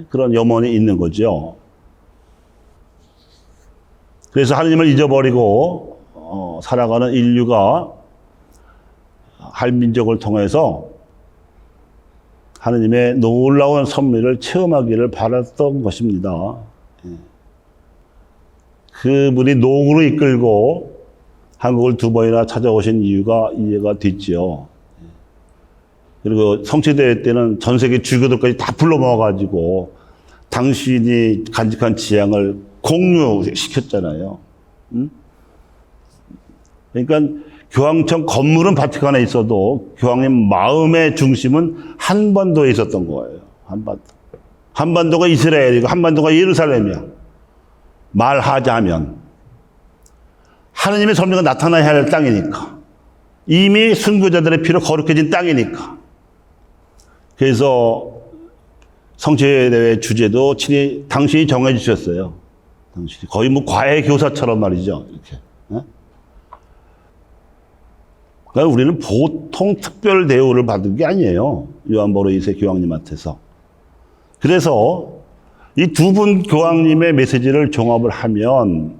그런 염원이 있는 거죠. 그래서 하나님을 잊어버리고 살아가는 인류가 한민족을 통해서 하나님의 놀라운 섭리를 체험하기를 바랐던 것입니다. 그분이 노구로 이끌고 한국을 2번이나 찾아오신 이유가 이해가 됐죠. 그리고 성취대회 때는 전 세계 주교들까지 다 불러 모아가지고 당신이 간직한 지향을 공유시켰잖아요. 그러니까 교황청 건물은 바티칸에 있어도 교황님 마음의 중심은 한반도에 있었던 거예요. 한반도가 이스라엘이고 한반도가 예루살렘이야. 말하자면 하느님의 섭리가 나타나야 할 땅이니까, 이미 순교자들의 피로 거룩해진 땅이니까. 그래서 성취대회 주제도 친히 당신이 정해 주셨어요. 당신이 거의 뭐 과외 교사처럼 말이죠. 이렇게. 그러니까 우리는 보통 특별 대우를 받은 게 아니에요. 요한 바오로 2세 교황님한테서. 그래서 이 2분 교황님의 메시지를 종합을 하면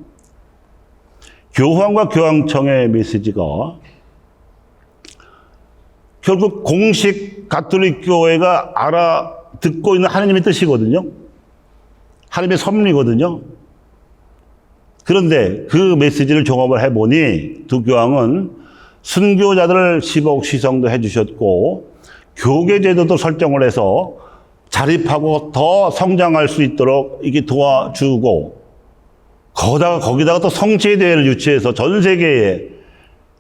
교황과 교황청의 메시지가 결국 공식 가톨릭 교회가 알아듣고 있는 하나님의 뜻이거든요. 하나님의 섭리거든요. 그런데 그 메시지를 종합을 해보니 두 교황은 순교자들을 시복시성도 해주셨고 교계제도도 설정을 해서 자립하고 더 성장할 수 있도록 이게 도와주고, 거기다가 또 성취대회를 유치해서 전 세계의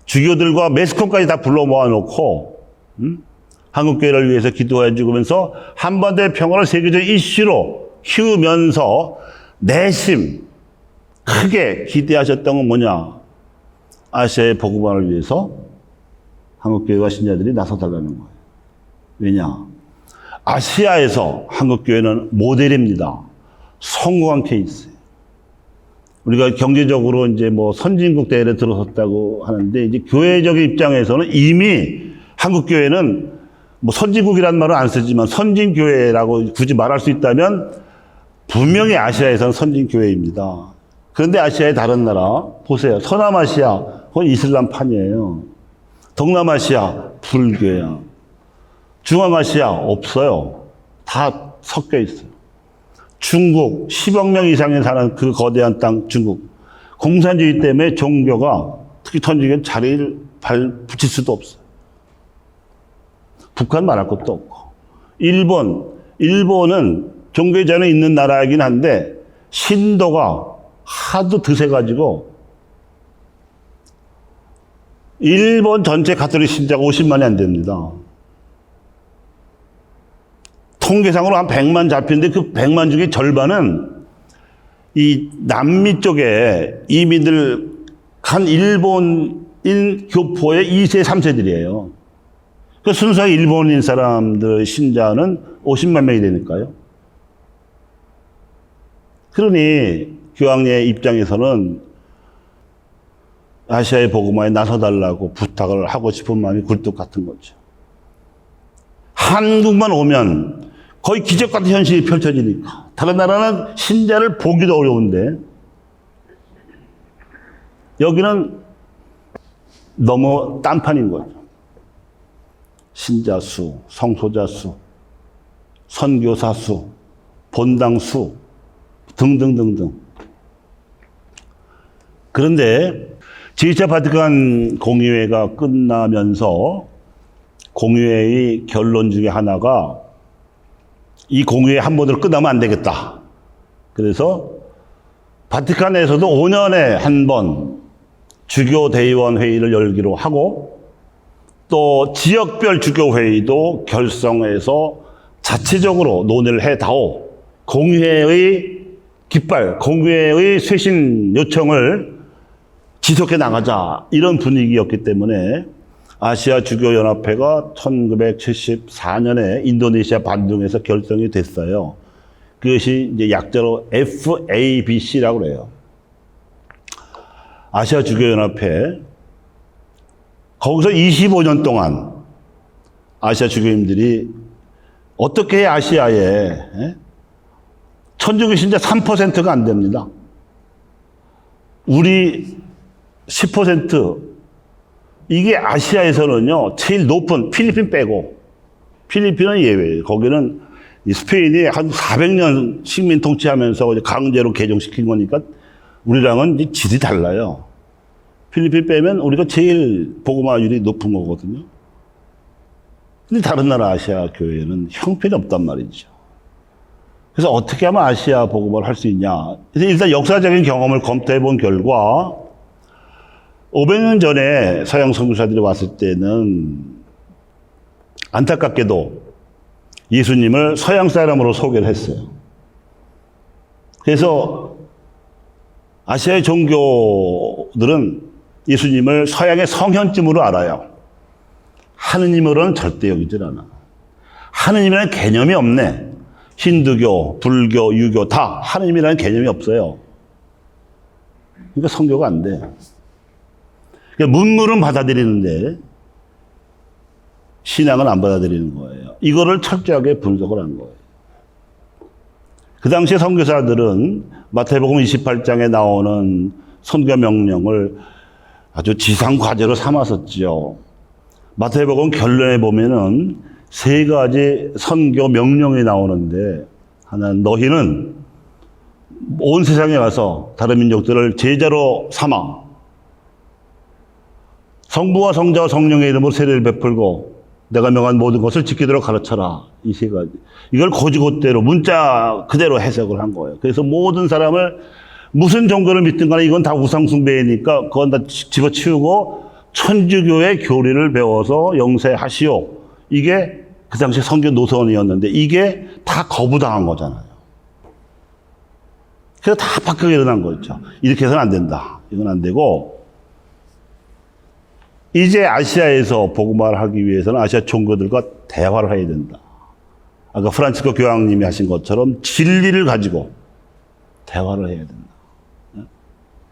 주교들과 매스컴까지 다 불러 모아놓고 한국교회를 위해서 기도해 주면서 한반도의 평화를 세계적 이슈로 키우면서 내심 크게 기대하셨던 건 뭐냐? 아시아의 복음화를 위해서 한국교회와 신자들이 나서달라는 거예요. 왜냐? 아시아에서 한국교회는 모델입니다. 성공한 케이스. 우리가 경제적으로 이제 뭐 선진국 대열에 들어섰다고 하는데, 이제 교회적 입장에서는 이미 한국교회는 뭐 선진국이라는 말은 안 쓰지만 선진교회라고 굳이 말할 수 있다면 분명히 아시아에서는 선진교회입니다. 그런데 아시아의 다른 나라 보세요. 서남아시아 그건 이슬람판이에요. 동남아시아 불교야. 중앙아시아 없어요. 다 섞여 있어요. 중국 10억 명 이상이 사는 그 거대한 땅 중국. 공산주의 때문에 종교가 특히 선진교회는 자리를 붙일 수도 없어요. 북한 말할 것도 없고. 일본은 종교제는 있는 나라이긴 한데 신도가 하도 드세가지고 일본 전체 가톨릭 신자가 50만이 안 됩니다. 통계상으로 한 100만 잡히는데 그 100만 중에 절반은 이 남미 쪽에 이민들 간 일본인 교포의 2세, 3세들이에요. 그 순수하게 일본인 사람들의 신자는 50만 명이 되니까요. 그러니 교황의 입장에서는 아시아의 복음화에 나서달라고 부탁을 하고 싶은 마음이 굴뚝 같은 거죠. 한국만 오면 거의 기적 같은 현실이 펼쳐지니까. 다른 나라는 신자를 보기도 어려운데 여기는 너무 딴판인 거죠. 신자 수, 성소자 수, 선교사 수, 본당 수 등등등등. 그런데 제2차 바티칸 공의회가 끝나면서 공의회의 결론 중에 하나가 이 공의회 한 번으로 끝나면 안 되겠다. 그래서 바티칸에서도 5년에 한 번 주교대의원 회의를 열기로 하고 또 지역별 주교회의도 결성해서 자체적으로 논의를 해다오. 공의회의 깃발, 공의회의 쇄신 요청을 지속해 나가자. 이런 분위기였기 때문에 아시아 주교연합회가 1974년에 인도네시아 반둥에서 결성이 됐어요. 그것이 이제 약자로 FABC라고 그래요. 아시아 주교연합회. 거기서 25년 동안 아시아 주교님들이 어떻게 해야 아시아에 천주교 신자 3%가 안 됩니다. 우리 10%. 이게 아시아에서는요, 제일 높은 필리핀 빼고, 필리핀은 예외예요. 거기는 스페인이 한 400년 식민 통치하면서 강제로 개종시킨 거니까 우리랑은 질이 달라요. 필리핀 빼면 우리가 제일 복음화율이 높은 거거든요. 근데 다른 나라 아시아 교회는 형편이 없단 말이죠. 그래서 어떻게 하면 아시아 복음을 할 수 있냐. 그래서 일단 역사적인 경험을 검토해 본 결과 500년 전에 서양 선교사들이 왔을 때는 안타깝게도 예수님을 서양 사람으로 소개를 했어요. 그래서 아시아의 종교들은 예수님을 서양의 성현쯤으로 알아요. 하느님으로는 절대 여기질 않아. 하느님이라는 개념이 없네. 힌두교, 불교, 유교 다 하느님이라는 개념이 없어요. 그러니까 선교가 안 돼. 그러니까 문물은 받아들이는데 신앙은 안 받아들이는 거예요. 이거를 철저하게 분석을 한 거예요. 그 당시에 선교사들은 마태복음 28장에 나오는 선교 명령을 아주 지상 과제로 삼았었죠. 마태복음 결론에 보면은 3가지 선교 명령이 나오는데, 하나는 너희는 온 세상에 가서 다른 민족들을 제자로 삼아 성부와 성자와 성령의 이름으로 세례를 베풀고 내가 명한 모든 것을 지키도록 가르쳐라. 이 3가지. 이걸 고지고대로 문자 그대로 해석을 한 거예요. 그래서 모든 사람을 무슨 종교를 믿든 간에 이건 다 우상숭배니까 그건 다 집어치우고 천주교의 교리를 배워서 영세하시오. 이게 그 당시 선교 노선이었는데 이게 다 거부당한 거잖아요. 그래서 다 바뀌게 일어난 거죠. 이렇게 해서는 안 된다. 이건 안 되고 이제 아시아에서 복음화를 하기 위해서는 아시아 종교들과 대화를 해야 된다. 아까 프란치스코 교황님이 하신 것처럼 진리를 가지고 대화를 해야 된다.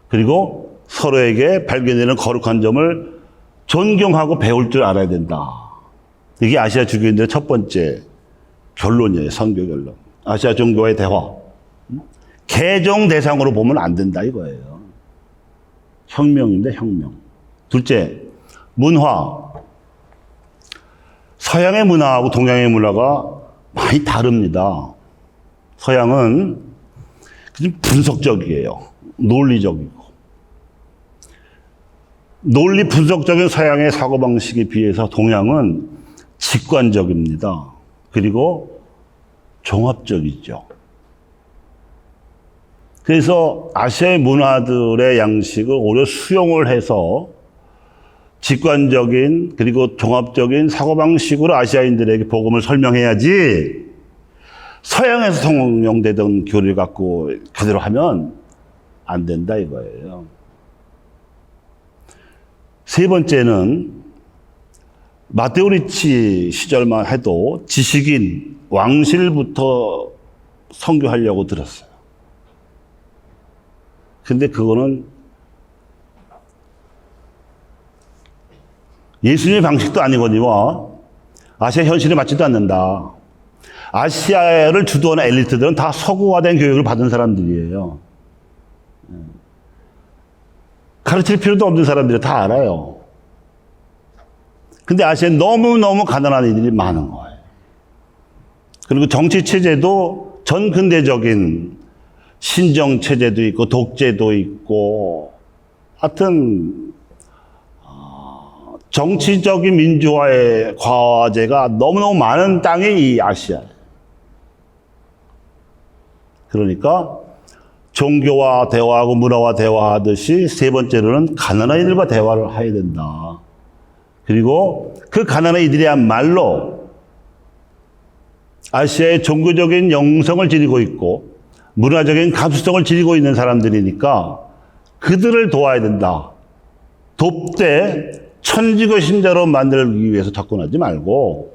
그리고 서로에게 발견되는 거룩한 점을 존경하고 배울 줄 알아야 된다. 이게 아시아 주교인들의 첫 번째 결론이에요. 선교 결론. 아시아 종교의 대화. 개종 대상으로 보면 안 된다 이거예요. 혁명인데 혁명. 둘째, 문화. 서양의 문화하고 동양의 문화가 많이 다릅니다. 서양은 좀 분석적이에요. 논리적이고. 논리 분석적인 서양의 사고방식에 비해서 동양은 직관적입니다. 그리고 종합적이죠. 그래서 아시아의 문화들의 양식을 오히려 수용을 해서 직관적인 그리고 종합적인 사고방식으로 아시아인들에게 복음을 설명해야지 서양에서 통용되던 교리를 갖고 그대로 하면 안 된다 이거예요. 세 번째는 마테오 리치 시절만 해도 지식인, 왕실부터 선교하려고 들었어요. 근데 그거는 예수님의 방식도 아니거니와 아시아 현실에 맞지도 않는다. 아시아를 주도하는 엘리트들은 다 서구화된 교육을 받은 사람들이에요. 가르칠 필요도 없는 사람들이 다 알아요. 근데 아시아에 너무너무 가난한 이들이 많은 거예요. 그리고 정치 체제도 전 근대적인 신정 체제도 있고 독재도 있고 하여튼 정치적인 민주화의 과제가 너무너무 많은 땅이 이 아시아예요. 그러니까 종교와 대화하고 문화와 대화하듯이 세 번째로는 가난한 이들과 대화를 해야 된다. 그리고 그 가난한 이들이야말로 아시아의 종교적인 영성을 지니고 있고 문화적인 감수성을 지니고 있는 사람들이니까 그들을 도와야 된다. 돕되 천지고 신자로 만들기 위해서 접근하지 말고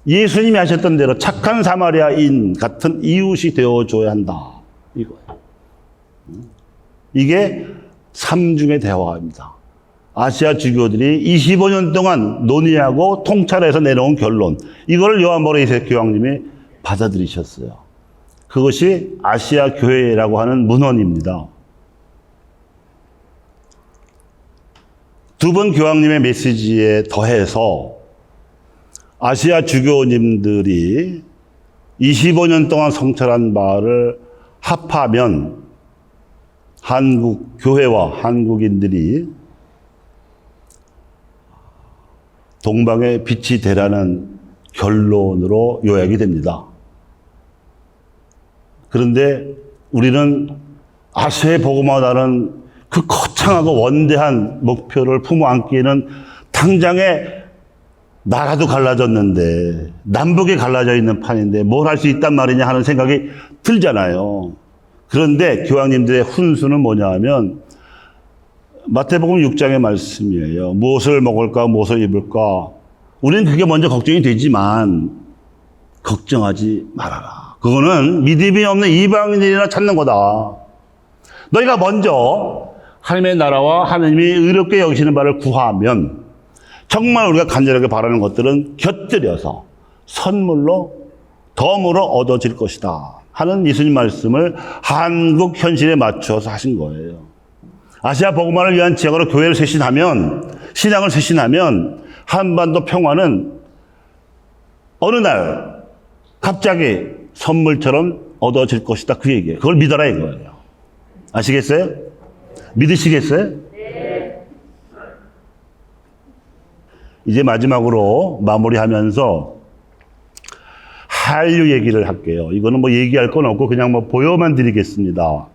예수님이 하셨던 대로 착한 사마리아인 같은 이웃이 되어줘야 한다. 이거예요. 이게 삼중의 대화입니다. 아시아 주교들이 25년 동안 논의하고 통찰해서 내놓은 결론. 이걸 요한 모레이세 교황님이 받아들이셨어요. 그것이 아시아 교회라고 하는 문헌입니다. 두 번 교황님의 메시지에 더해서 아시아 주교님들이 25년 동안 성찰한 바를 합하면 한국 교회와 한국인들이 동방의 빛이 되라는 결론으로 요약이 됩니다. 그런데 우리는 아시아의 복음화라는 그 거창하고 원대한 목표를 품어 안기에는 당장에 나라도 갈라졌는데 남북이 갈라져 있는 판인데 뭘 할 수 있단 말이냐 하는 생각이 들잖아요. 그런데 교황님들의 훈수는 뭐냐 하면 마태복음 6장의 말씀이에요. 무엇을 먹을까 무엇을 입을까 우리는 그게 먼저 걱정이 되지만 걱정하지 말아라. 그거는 믿음이 없는 이방인들이나 찾는 거다. 너희가 먼저 하나님의 나라와 하나님이 의롭게 여기시는 바를 구하면 정말 우리가 간절하게 바라는 것들은 곁들여서 선물로 덤으로 얻어질 것이다 하는 예수님 말씀을 한국 현실에 맞춰서 하신 거예요. 아시아 복음화를 위한 지역으로 교회를 쇄신하면 신앙을 쇄신하면 한반도 평화는 어느 날 갑자기 선물처럼 얻어질 것이다 그 얘기예요. 그걸 믿어라 이거예요. 아시겠어요? 믿으시겠어요? 네. 이제 마지막으로 마무리하면서 한류 얘기를 할게요. 이거는 뭐 얘기할 건 없고 그냥 뭐 보여만 드리겠습니다.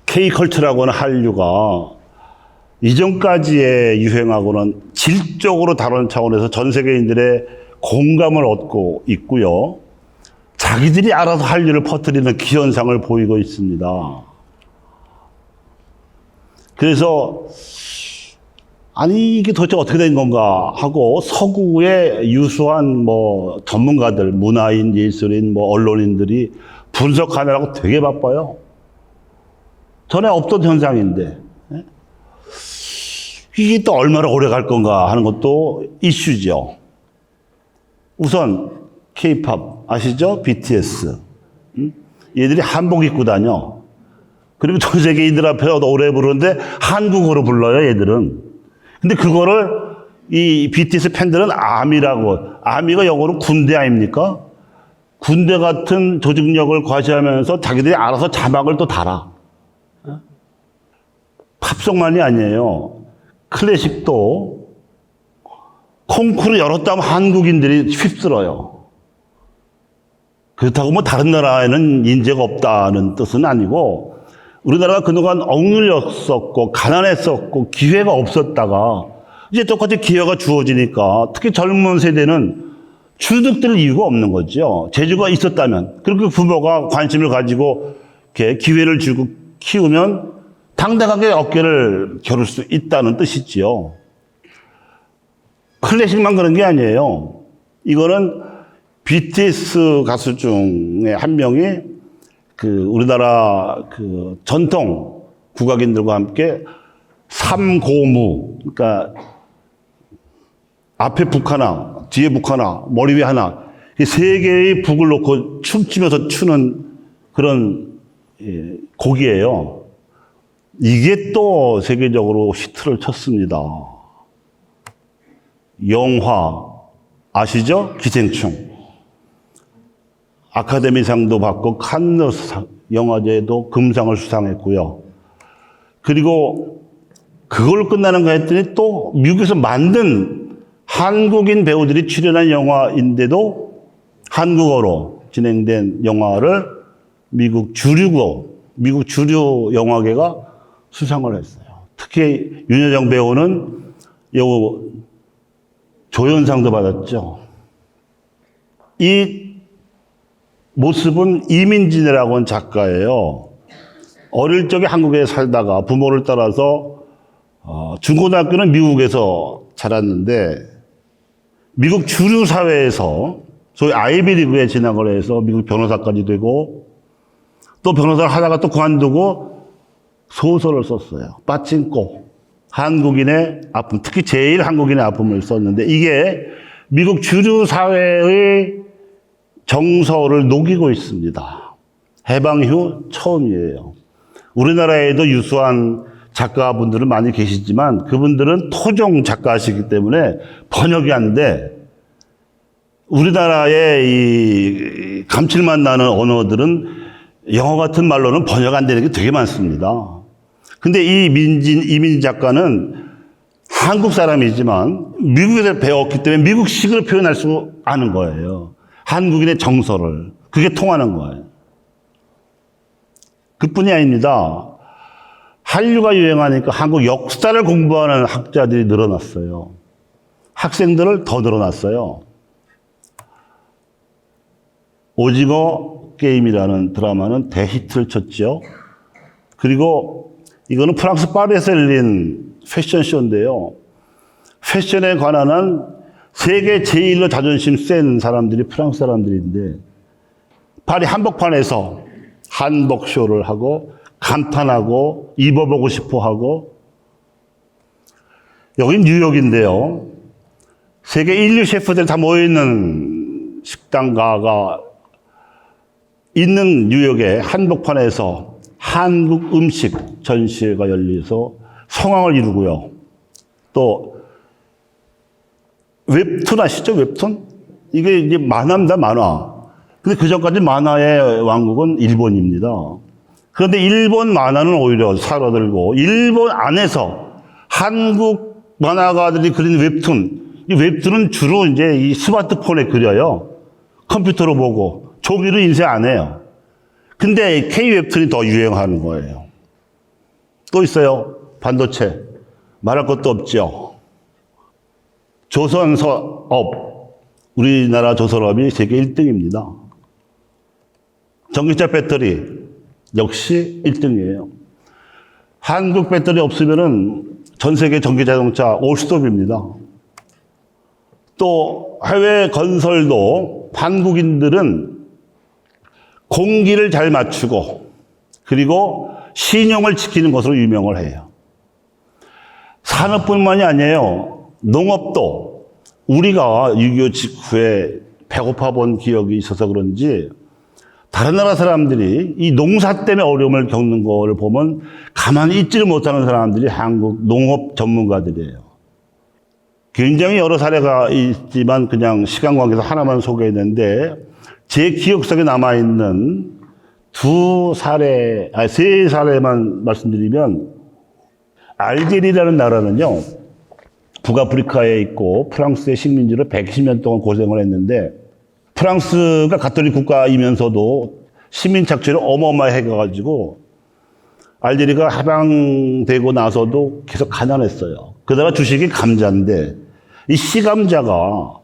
K컬처라고 하는 한류가 이전까지의 유행하고는 질적으로 다른 차원에서 전 세계인들의 공감을 얻고 있고요. 자기들이 알아서 한류를 퍼뜨리는 기현상을 보이고 있습니다. 그래서 아니 이게 도대체 어떻게 된 건가 하고 서구의 유수한 뭐 전문가들, 문화인, 예술인, 뭐 언론인들이 분석하느라고 되게 바빠요. 전에 없던 현상인데 이게 또 얼마나 오래 갈 건가 하는 것도 이슈죠. 우선 K-팝 아시죠? BTS. 얘들이 한복 입고 다녀. 그리고 전 세계인들 앞에 노래 부르는데 한국어로 불러요, 얘들은. 근데 그거를 이 BTS 팬들은 아미라고. 아미가 영어로 군대 아닙니까? 군대 같은 조직력을 과시하면서 자기들이 알아서 자막을 또 달아. 팝송만이 아니에요. 클래식도 콩쿠르 열었다면 한국인들이 휩쓸어요. 그렇다고 뭐 다른 나라에는 인재가 없다는 뜻은 아니고 우리나라가 그동안 억눌렸었고 가난했었고 기회가 없었다가 이제 똑같이 기회가 주어지니까 특히 젊은 세대는 주눅들 이유가 없는 거죠. 재주가 있었다면 그렇게 부모가 관심을 가지고 이렇게 기회를 주고 키우면 당당하게 어깨를 겨룰 수 있다는 뜻이지요. 클래식만 그런 게 아니에요. 이거는 BTS 가수 중에 한 명이 우리나라 전통 국악인들과 함께 삼고무, 그러니까 앞에 북 하나, 뒤에 북 하나, 머리 위에 하나, 세 개의 북을 놓고 춤추면서 추는 그런 곡이에요. 이게 또 세계적으로 히트를 쳤습니다. 영화 아시죠? 기생충. 아카데미상도 받고 칸느 영화제도 금상을 수상했고요. 그리고 그걸 끝나는가 했더니 또 미국에서 만든 한국인 배우들이 출연한 영화인데도 한국어로 진행된 영화를 미국 주류 영화계가 수상을 했어요. 특히 윤여정 배우는 요 조연상도 받았죠. 이 모습은 이민진이라고 하는 작가예요. 어릴 적에 한국에 살다가 부모를 따라서 중고등학교는 미국에서 자랐는데 미국 주류 사회에서 소위 아이비리그에 진학을 해서 미국 변호사까지 되고 또 변호사를 하다가 또 그만두고 소설을 썼어요. 빠찡꼬. 한국인의 아픔, 특히 제일 한국인의 아픔을 썼는데 이게 미국 주류 사회의 정서를 녹이고 있습니다. 해방 후 처음이에요. 우리나라에도 유수한 작가분들은 많이 계시지만 그분들은 토종 작가시기 때문에 번역이 안 돼. 우리나라의 이 감칠맛 나는 언어들은 영어 같은 말로는 번역 안 되는 게 되게 많습니다. 근데 이민진 작가는 한국 사람이지만 미국에서 배웠기 때문에 미국식으로 표현할 수 아는 거예요. 한국인의 정서를. 그게 통하는 거예요. 그뿐이 아닙니다. 한류가 유행하니까 한국 역사를 공부하는 학자들이 늘어났어요. 학생들을 더 늘어났어요. 오징어 게임이라는 드라마는 대히트를 쳤죠. 그리고 이거는 프랑스 파리에서 열린 패션쇼인데요. 패션에 관한 한 세계 제일로 자존심 센 사람들이 프랑스 사람들인데 파리 한복판에서 한복쇼를 하고 감탄하고 입어보고 싶어 하고 여긴 뉴욕인데요. 세계 인류 셰프들 다 모여있는 식당가가 있는 뉴욕의 한복판에서 한국 음식 전시회가 열려서 성황을 이루고요. 또 웹툰 아시죠? 웹툰? 이게 이제 만화입니다, 만화. 근데 그 전까지 만화의 왕국은 일본입니다. 그런데 일본 만화는 오히려 살아들고 일본 안에서 한국 만화가들이 그린 웹툰, 이 웹툰은 주로 이제 이 스마트폰에 그려요. 컴퓨터로 보고 종이로 인쇄 안 해요. 근데 K 웹툰이 더 유행하는 거예요. 또 있어요. 반도체. 말할 것도 없죠. 조선업. 우리나라 조선업이 세계 1등입니다. 전기차 배터리 역시 1등이에요. 한국 배터리 없으면은 전 세계 전기자동차 올스톱입니다. 또 해외 건설도 한국인들은 공기를 잘 맞추고 그리고 신용을 지키는 것으로 유명을 해요. 산업뿐만이 아니에요. 농업도 우리가 6.25 직후에 배고파 본 기억이 있어서 그런지 다른 나라 사람들이 이 농사 때문에 어려움을 겪는 거를 보면 가만히 있지를 못하는 사람들이 한국 농업 전문가들이에요. 굉장히 여러 사례가 있지만 그냥 시간 관계에서 하나만 소개했는데 제 기억 속에 남아있는 세 사례만 말씀드리면 알제리라는 나라는요, 북아프리카에 있고 프랑스의 식민지로 120년 동안 고생을 했는데 프랑스가 가톨릭 국가이면서도 시민 착취를 어마어마하게 해가지고 알제리가 해방되고 나서도 계속 가난했어요. 그 나라 주식이 감자인데 이 씨감자가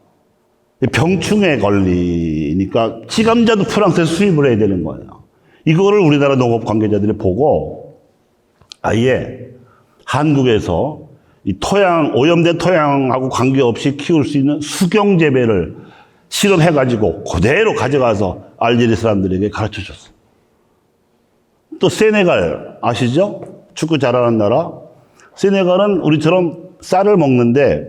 병충해에 걸리니까 씨감자도 프랑스에서 수입을 해야 되는 거예요. 이거를 우리나라 농업 관계자들이 보고 아예 한국에서 이 토양, 오염된 토양하고 관계없이 키울 수 있는 수경 재배를 실험해가지고 그대로 가져가서 알제리 사람들에게 가르쳐 줬어요. 또 세네갈 아시죠? 축구 잘하는 나라. 세네갈은 우리처럼 쌀을 먹는데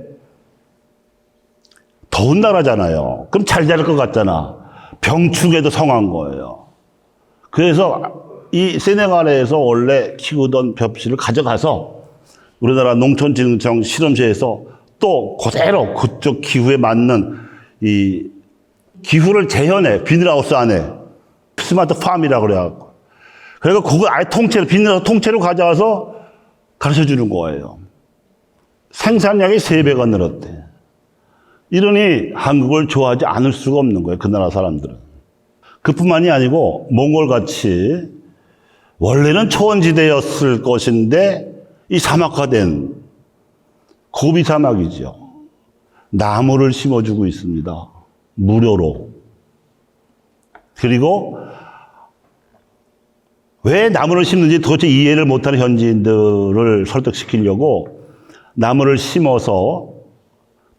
더운 나라잖아요. 그럼 잘 자랄 것 같잖아. 병충해도 성한 거예요. 그래서 이 세네갈에서 원래 키우던 벽지를 가져가서 우리나라 농촌진흥청 실험실에서 또 그대로 그쪽 기후에 맞는 이 기후를 재현해. 비닐하우스 안에. 스마트 팜이라고 그래갖고. 그래서 그거 아예 통째로, 비닐하우스 통째로 가져와서 가르쳐 주는 거예요. 생산량이 3배가 늘었대. 이러니 한국을 좋아하지 않을 수가 없는 거예요. 그 나라 사람들은. 그뿐만이 아니고 몽골같이 원래는 초원지대였을 것인데 이 사막화된 고비 사막이죠. 나무를 심어주고 있습니다. 무료로. 그리고 왜 나무를 심는지 도대체 이해를 못하는 현지인들을 설득시키려고 나무를 심어서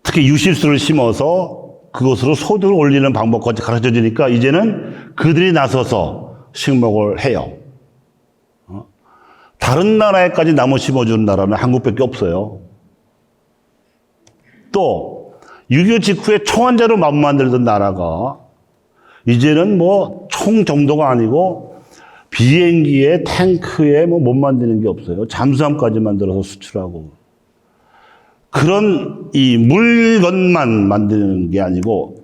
특히 유실수를 심어서 그것으로 소득을 올리는 방법까지 가르쳐 주니까 이제는 그들이 나서서 식목을 해요. 다른 나라에까지 나무 심어주는 나라는 한국밖에 없어요. 또 6.25 직후에 총환자로 만들던 나라가 이제는 뭐 총 정도가 아니고 비행기에 탱크에 뭐 못 만드는 게 없어요. 잠수함까지 만들어서 수출하고. 그런 이 물건만 만드는 게 아니고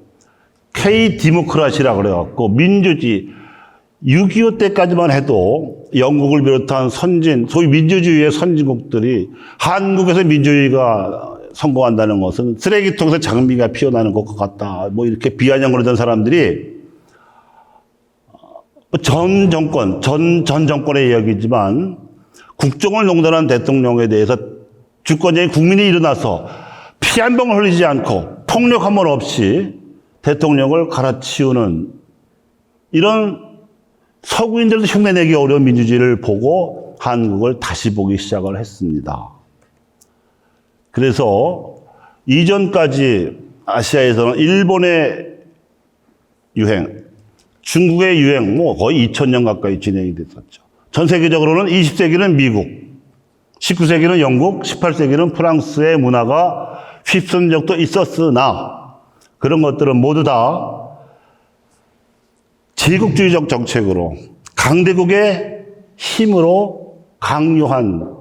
K 디모크라시라고 그래갖고 민주주의 6.25 때까지만 해도 영국을 비롯한 선진, 소위 민주주의의 선진국들이 한국에서 민주주의가 성공한다는 것은 쓰레기통에서 장미가 피어나는 것 같다. 뭐 이렇게 비아냥 그러던 사람들이 전 정권의 이야기지만 국정을 농단한 대통령에 대해서 주권자인 국민이 일어나서 피 한 방울 흘리지 않고 폭력 한 번 없이 대통령을 갈아치우는 이런 서구인들도 흉내내기 어려운 민주주의를 보고 한국을 다시 보기 시작을 했습니다. 그래서 이전까지 아시아에서는 일본의 유행, 중국의 유행, 뭐 거의 2000년 가까이 진행이 됐었죠. 전 세계적으로는 20세기는 미국, 19세기는 영국, 18세기는 프랑스의 문화가 휩쓴 적도 있었으나 그런 것들은 모두 다 제국주의적 정책으로 강대국의 힘으로 강요한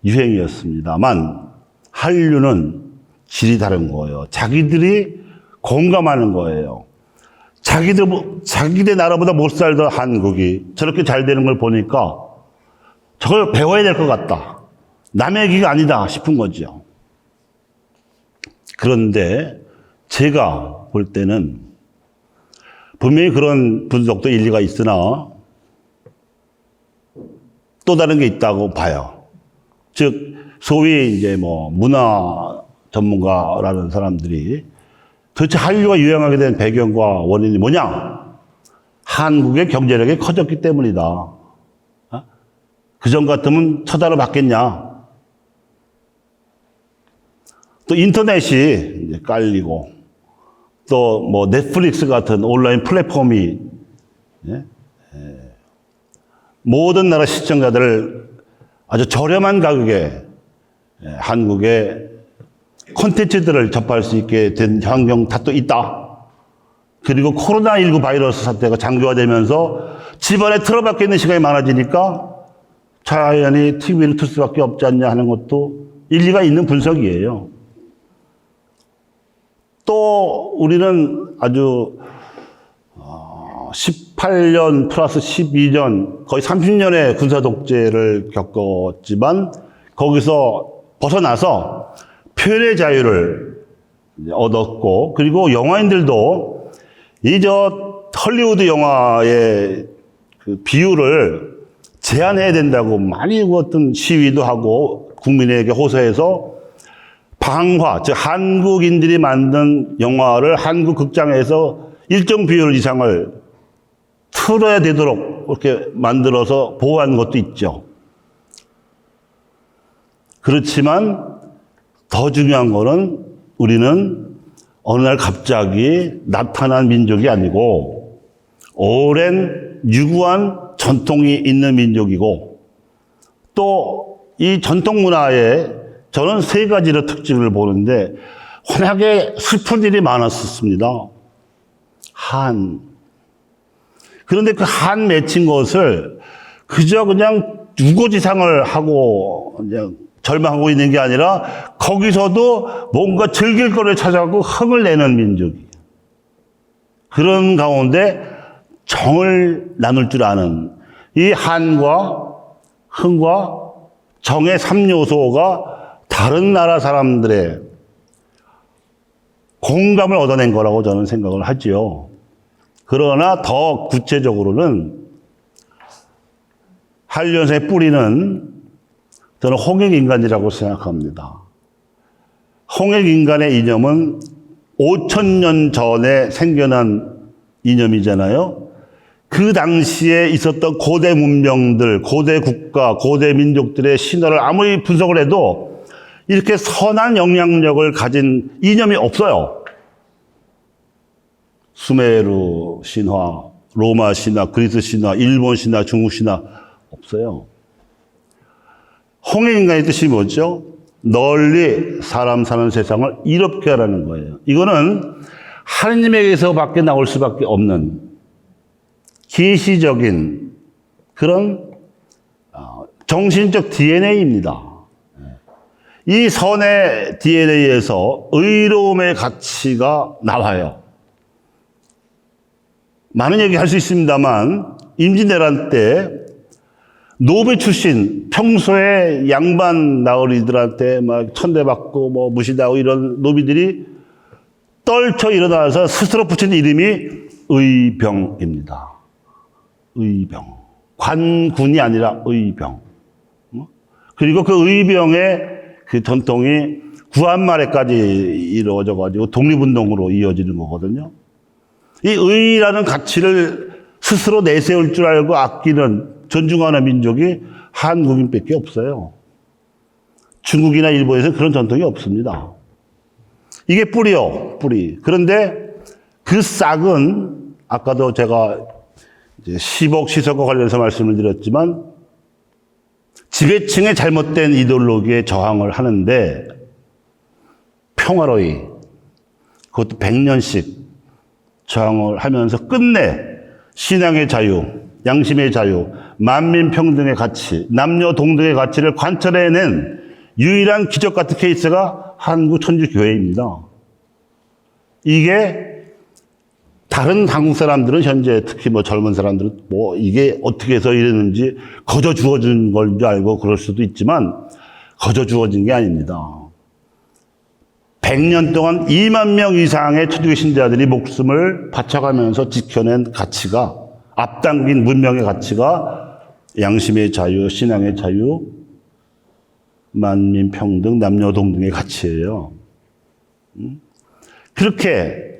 유행이었습니다만 한류는 질이 다른 거예요. 자기들이 공감하는 거예요. 자기네 나라보다 못 살던 한국이 저렇게 잘 되는 걸 보니까 저걸 배워야 될 것 같다. 남의 얘기가 아니다 싶은 거죠. 그런데 제가 볼 때는 분명히 그런 분석도 일리가 있으나 또 다른 게 있다고 봐요. 즉, 소위 이제 뭐 문화 전문가라는 사람들이 도대체 한류가 유행하게 된 배경과 원인이 뭐냐? 한국의 경제력이 커졌기 때문이다. 그전 같으면 쳐다를 받겠냐? 또 인터넷이 이제 깔리고 또 뭐 넷플릭스 같은 온라인 플랫폼이 모든 나라 시청자들을 아주 저렴한 가격에 한국의 콘텐츠들을 접할 수 있게 된 환경 다 또 있다. 그리고 코로나19 바이러스 사태가 장기화되면서 집안에 틀어박혀 있는 시간이 많아지니까 자연히 TV를 틀 수밖에 없지 않냐 하는 것도 일리가 있는 분석이에요. 또 우리는 아주 18년 플러스 12년 거의 30년의 군사 독재를 겪었지만 거기서 벗어나서 표현의 자유를 얻었고, 그리고 영화인들도 헐리우드 영화의 그 비율을 제한해야 된다고 많이 어떤 시위도 하고 국민에게 호소해서 방화, 즉 한국인들이 만든 영화를 한국 극장에서 일정 비율 이상을 틀어야 되도록 이렇게 만들어서 보호한 것도 있죠. 그렇지만 더 중요한 거는 우리는 어느 날 갑자기 나타난 민족이 아니고 오랜 유구한 전통이 있는 민족이고, 또 이 전통 문화에 저는 세 가지로 특징을 보는데 워낙에 슬픈 일이 많았었습니다. 그런데 그 한 맺힌 것을 그저 그냥 유고지상을 하고 그냥 절망하고 있는 게 아니라 거기서도 뭔가 즐길 거를 찾아가고 흥을 내는 민족이에요. 그런 가운데 정을 나눌 줄 아는 이 한과 흥과 정의 3요소가 다른 나라 사람들의 공감을 얻어낸 거라고 저는 생각을 하지요. 그러나 더 구체적으로는 한련의 뿌리는 저는 홍익인간이라고 생각합니다. 홍익인간의 이념은 5,000년 전에 생겨난 이념이잖아요. 그 당시에 있었던 고대 문명들, 고대 국가, 고대 민족들의 신화를 아무리 분석을 해도 이렇게 선한 영향력을 가진 이념이 없어요. 수메르 신화, 로마 신화, 그리스 신화, 일본 신화, 중국 신화 없어요. 홍익인간의 뜻이 뭐죠? 널리 사람 사는 세상을 이롭게 하라는 거예요. 이거는 하느님에게서밖에 나올 수밖에 없는 계시적인 그런 정신적 DNA입니다. 이 선의 DNA에서 의로움의 가치가 나와요. 많은 얘기 할 수 있습니다만 임진왜란 때 노비 출신, 평소에 양반 나으리들한테 막 천대받고 뭐 무시당하고 이런 노비들이 떨쳐 일어나서 스스로 붙인 이름이 의병입니다. 의병. 관군이 아니라 의병. 그리고 그 의병의 그 전통이 구한말에까지 이루어져가지고 독립운동으로 이어지는 거거든요. 이 의라는 가치를 스스로 내세울 줄 알고 아끼는, 존중하는 민족이 한국인밖에 없어요. 중국이나 일본에서는 그런 전통이 없습니다. 이게 뿌리요, 뿌리. 그런데 그 싹은 아까도 제가 이제 시복, 시석과 관련해서 말씀을 드렸지만 지배층의 잘못된 이데올로기에 저항을 하는데 평화로이, 그것도 100년씩 저항을 하면서 끝내 신앙의 자유, 양심의 자유, 만민 평등의 가치, 남녀 동등의 가치를 관철해낸 유일한 기적 같은 케이스가 한국 천주교회입니다. 이게 다른 한국 사람들은 현재 특히 뭐 젊은 사람들은 뭐 이게 어떻게 해서 이랬는지 거저 주어진 걸 줄 알고 그럴 수도 있지만 거저 주어진 게 아닙니다. 100년 동안 2만 명 이상의 천주교 신자들이 목숨을 바쳐가면서 지켜낸 가치가, 앞당긴 문명의 가치가 양심의 자유, 신앙의 자유, 만민 평등, 남녀 동등의 가치예요. 그렇게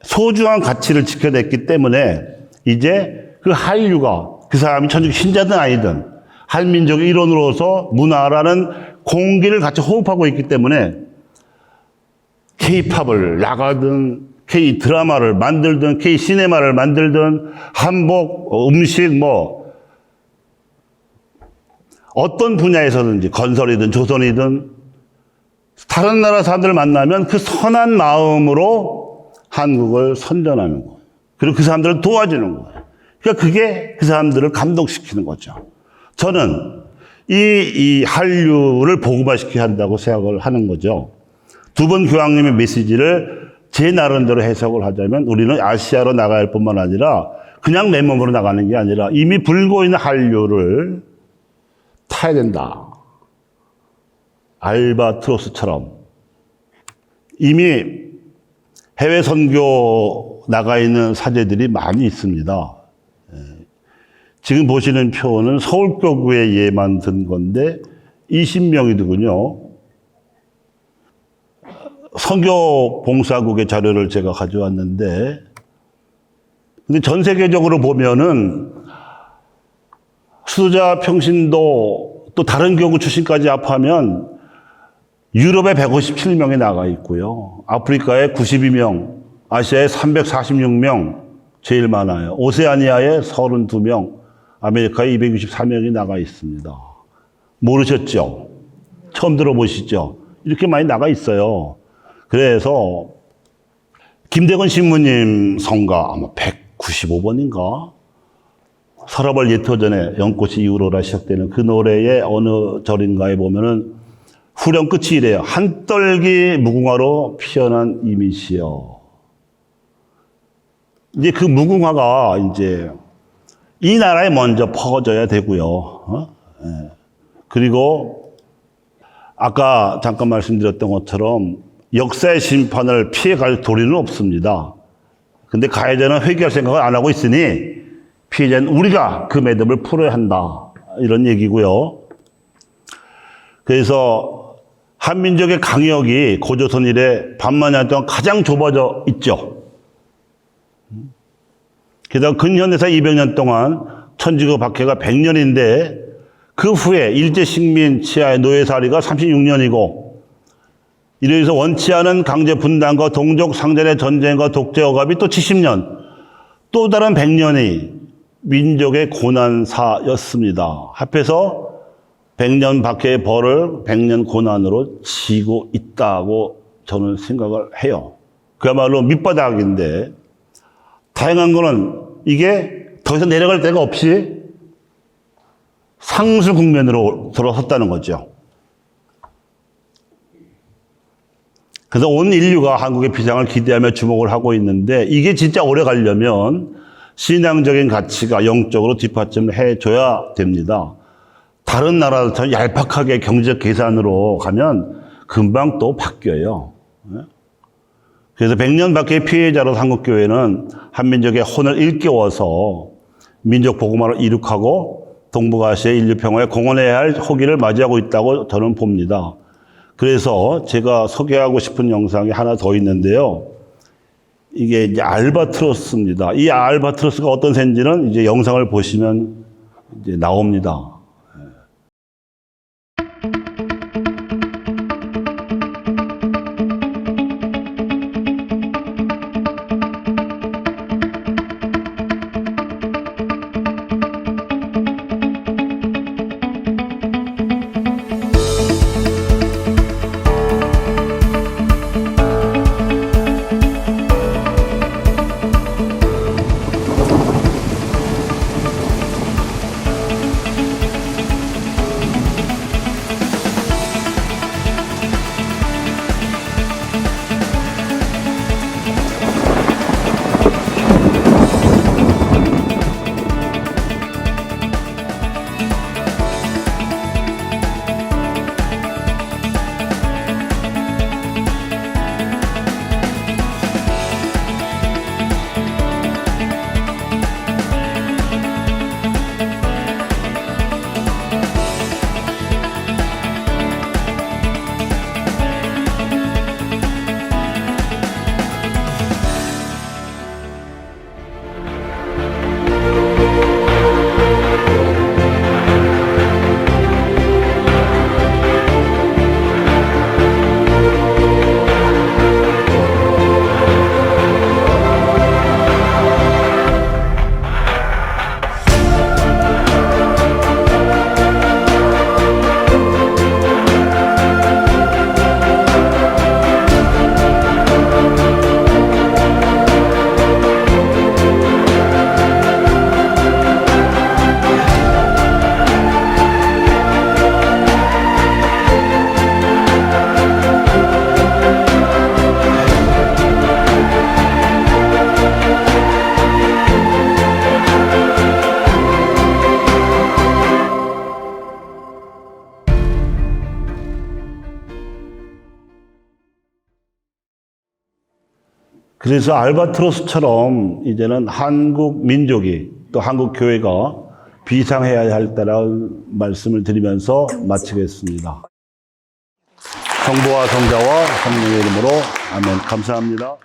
소중한 가치를 지켜냈기 때문에 이제 그 한류가, 그 사람이 천주교 신자든 아니든 한민족의 일원으로서 문화라는 공기를 같이 호흡하고 있기 때문에 K-팝을 나가든 K-드라마를 만들든 K-시네마를 만들든 한복, 음식 뭐 어떤 분야에서든지 건설이든 조선이든 다른 나라 사람들을 만나면 그 선한 마음으로 한국을 선전하는 거예요. 그리고 그 사람들을 도와주는 거예요. 그러니까 그게 그 사람들을 감동시키는 거죠. 저는 이 한류를 복음화시켜야 한다고 생각을 하는 거죠. 두 번 교황님의 메시지를 제 나름대로 해석을 하자면 우리는 아시아로 나가야 할 뿐만 아니라 그냥 맨몸으로 나가는 게 아니라 이미 불고 있는 한류를 타야 된다. 알바트로스처럼 이미 해외 선교 나가 있는 사제들이 많이 있습니다. 지금 보시는 표는 서울교구의 예만 든 건데 20명이더군요. 선교봉사국의 자료를 제가 가져왔는데 근데 전 세계적으로 보면은 수도자 평신도 또 다른 교구 출신까지 합하면 유럽에 157명이 나가 있고요. 아프리카에 92명, 아시아에 346명 제일 많아요. 오세아니아에 32명, 아메리카에 264명이 나가 있습니다. 모르셨죠? 처음 들어보시죠? 이렇게 많이 나가 있어요. 그래서 김대건 신부님 성가 아마 195번인가? 서라벌 예터전에 연꽃이 이후로라 시작되는 그 노래의 어느 절인가에 보면은 후렴 끝이 이래요. 한떨기 무궁화로 피어난 이미시여. 이제 그 무궁화가 이제 이 나라에 먼저 퍼져야 되고요. 그리고 아까 잠깐 말씀드렸던 것처럼 역사의 심판을 피해갈 도리는 없습니다. 근데 가해자는 회개할 생각을 안 하고 있으니 피해자는 우리가 그 매듭을 풀어야 한다. 이런 얘기고요. 그래서 한민족의 강역이 고조선 이래 반만 년 동안 가장 좁아져 있죠. 게다가 근현에서 200년 동안 천지고 박해가 100년인데 그 후에 일제 식민 치하의 노예살이가 36년이고 이래서 원치 않은 강제 분단과 동족 상전의 전쟁과 독재 억압이 또 70년, 또 다른 100년이 민족의 고난사였습니다. 합해서 100년 박해의 벌을 100년 고난으로 지고 있다고 저는 생각을 해요. 그야말로 밑바닥인데 다행한 거는 이게 더 이상 내려갈 데가 없이 상수 국면으로 들어섰다는 거죠. 그래서 온 인류가 한국의 비상을 기대하며 주목을 하고 있는데 이게 진짜 오래 가려면 신앙적인 가치가 영적으로 뒷받침을 해줘야 됩니다. 다른 나라들처럼 얄팍하게 경제적 계산으로 가면 금방 또 바뀌어요. 그래서 100년 밖의 피해자로 한국교회는 한민족의 혼을 일깨워서 민족 복음화를 이룩하고 동북아시아 인류 평화에 공헌해야 할 호기를 맞이하고 있다고 저는 봅니다. 그래서 제가 소개하고 싶은 영상이 하나 더 있는데요. 이게 이제 알바트로스입니다. 이 알바트로스가 어떤 새인지는 이제 영상을 보시면 이제 나옵니다. 그래서 알바트로스처럼 이제는 한국 민족이 또 한국 교회가 비상해야 할 때라는 말씀을 드리면서 마치겠습니다. 성부와 성자와 성령의 이름으로 아멘. 감사합니다.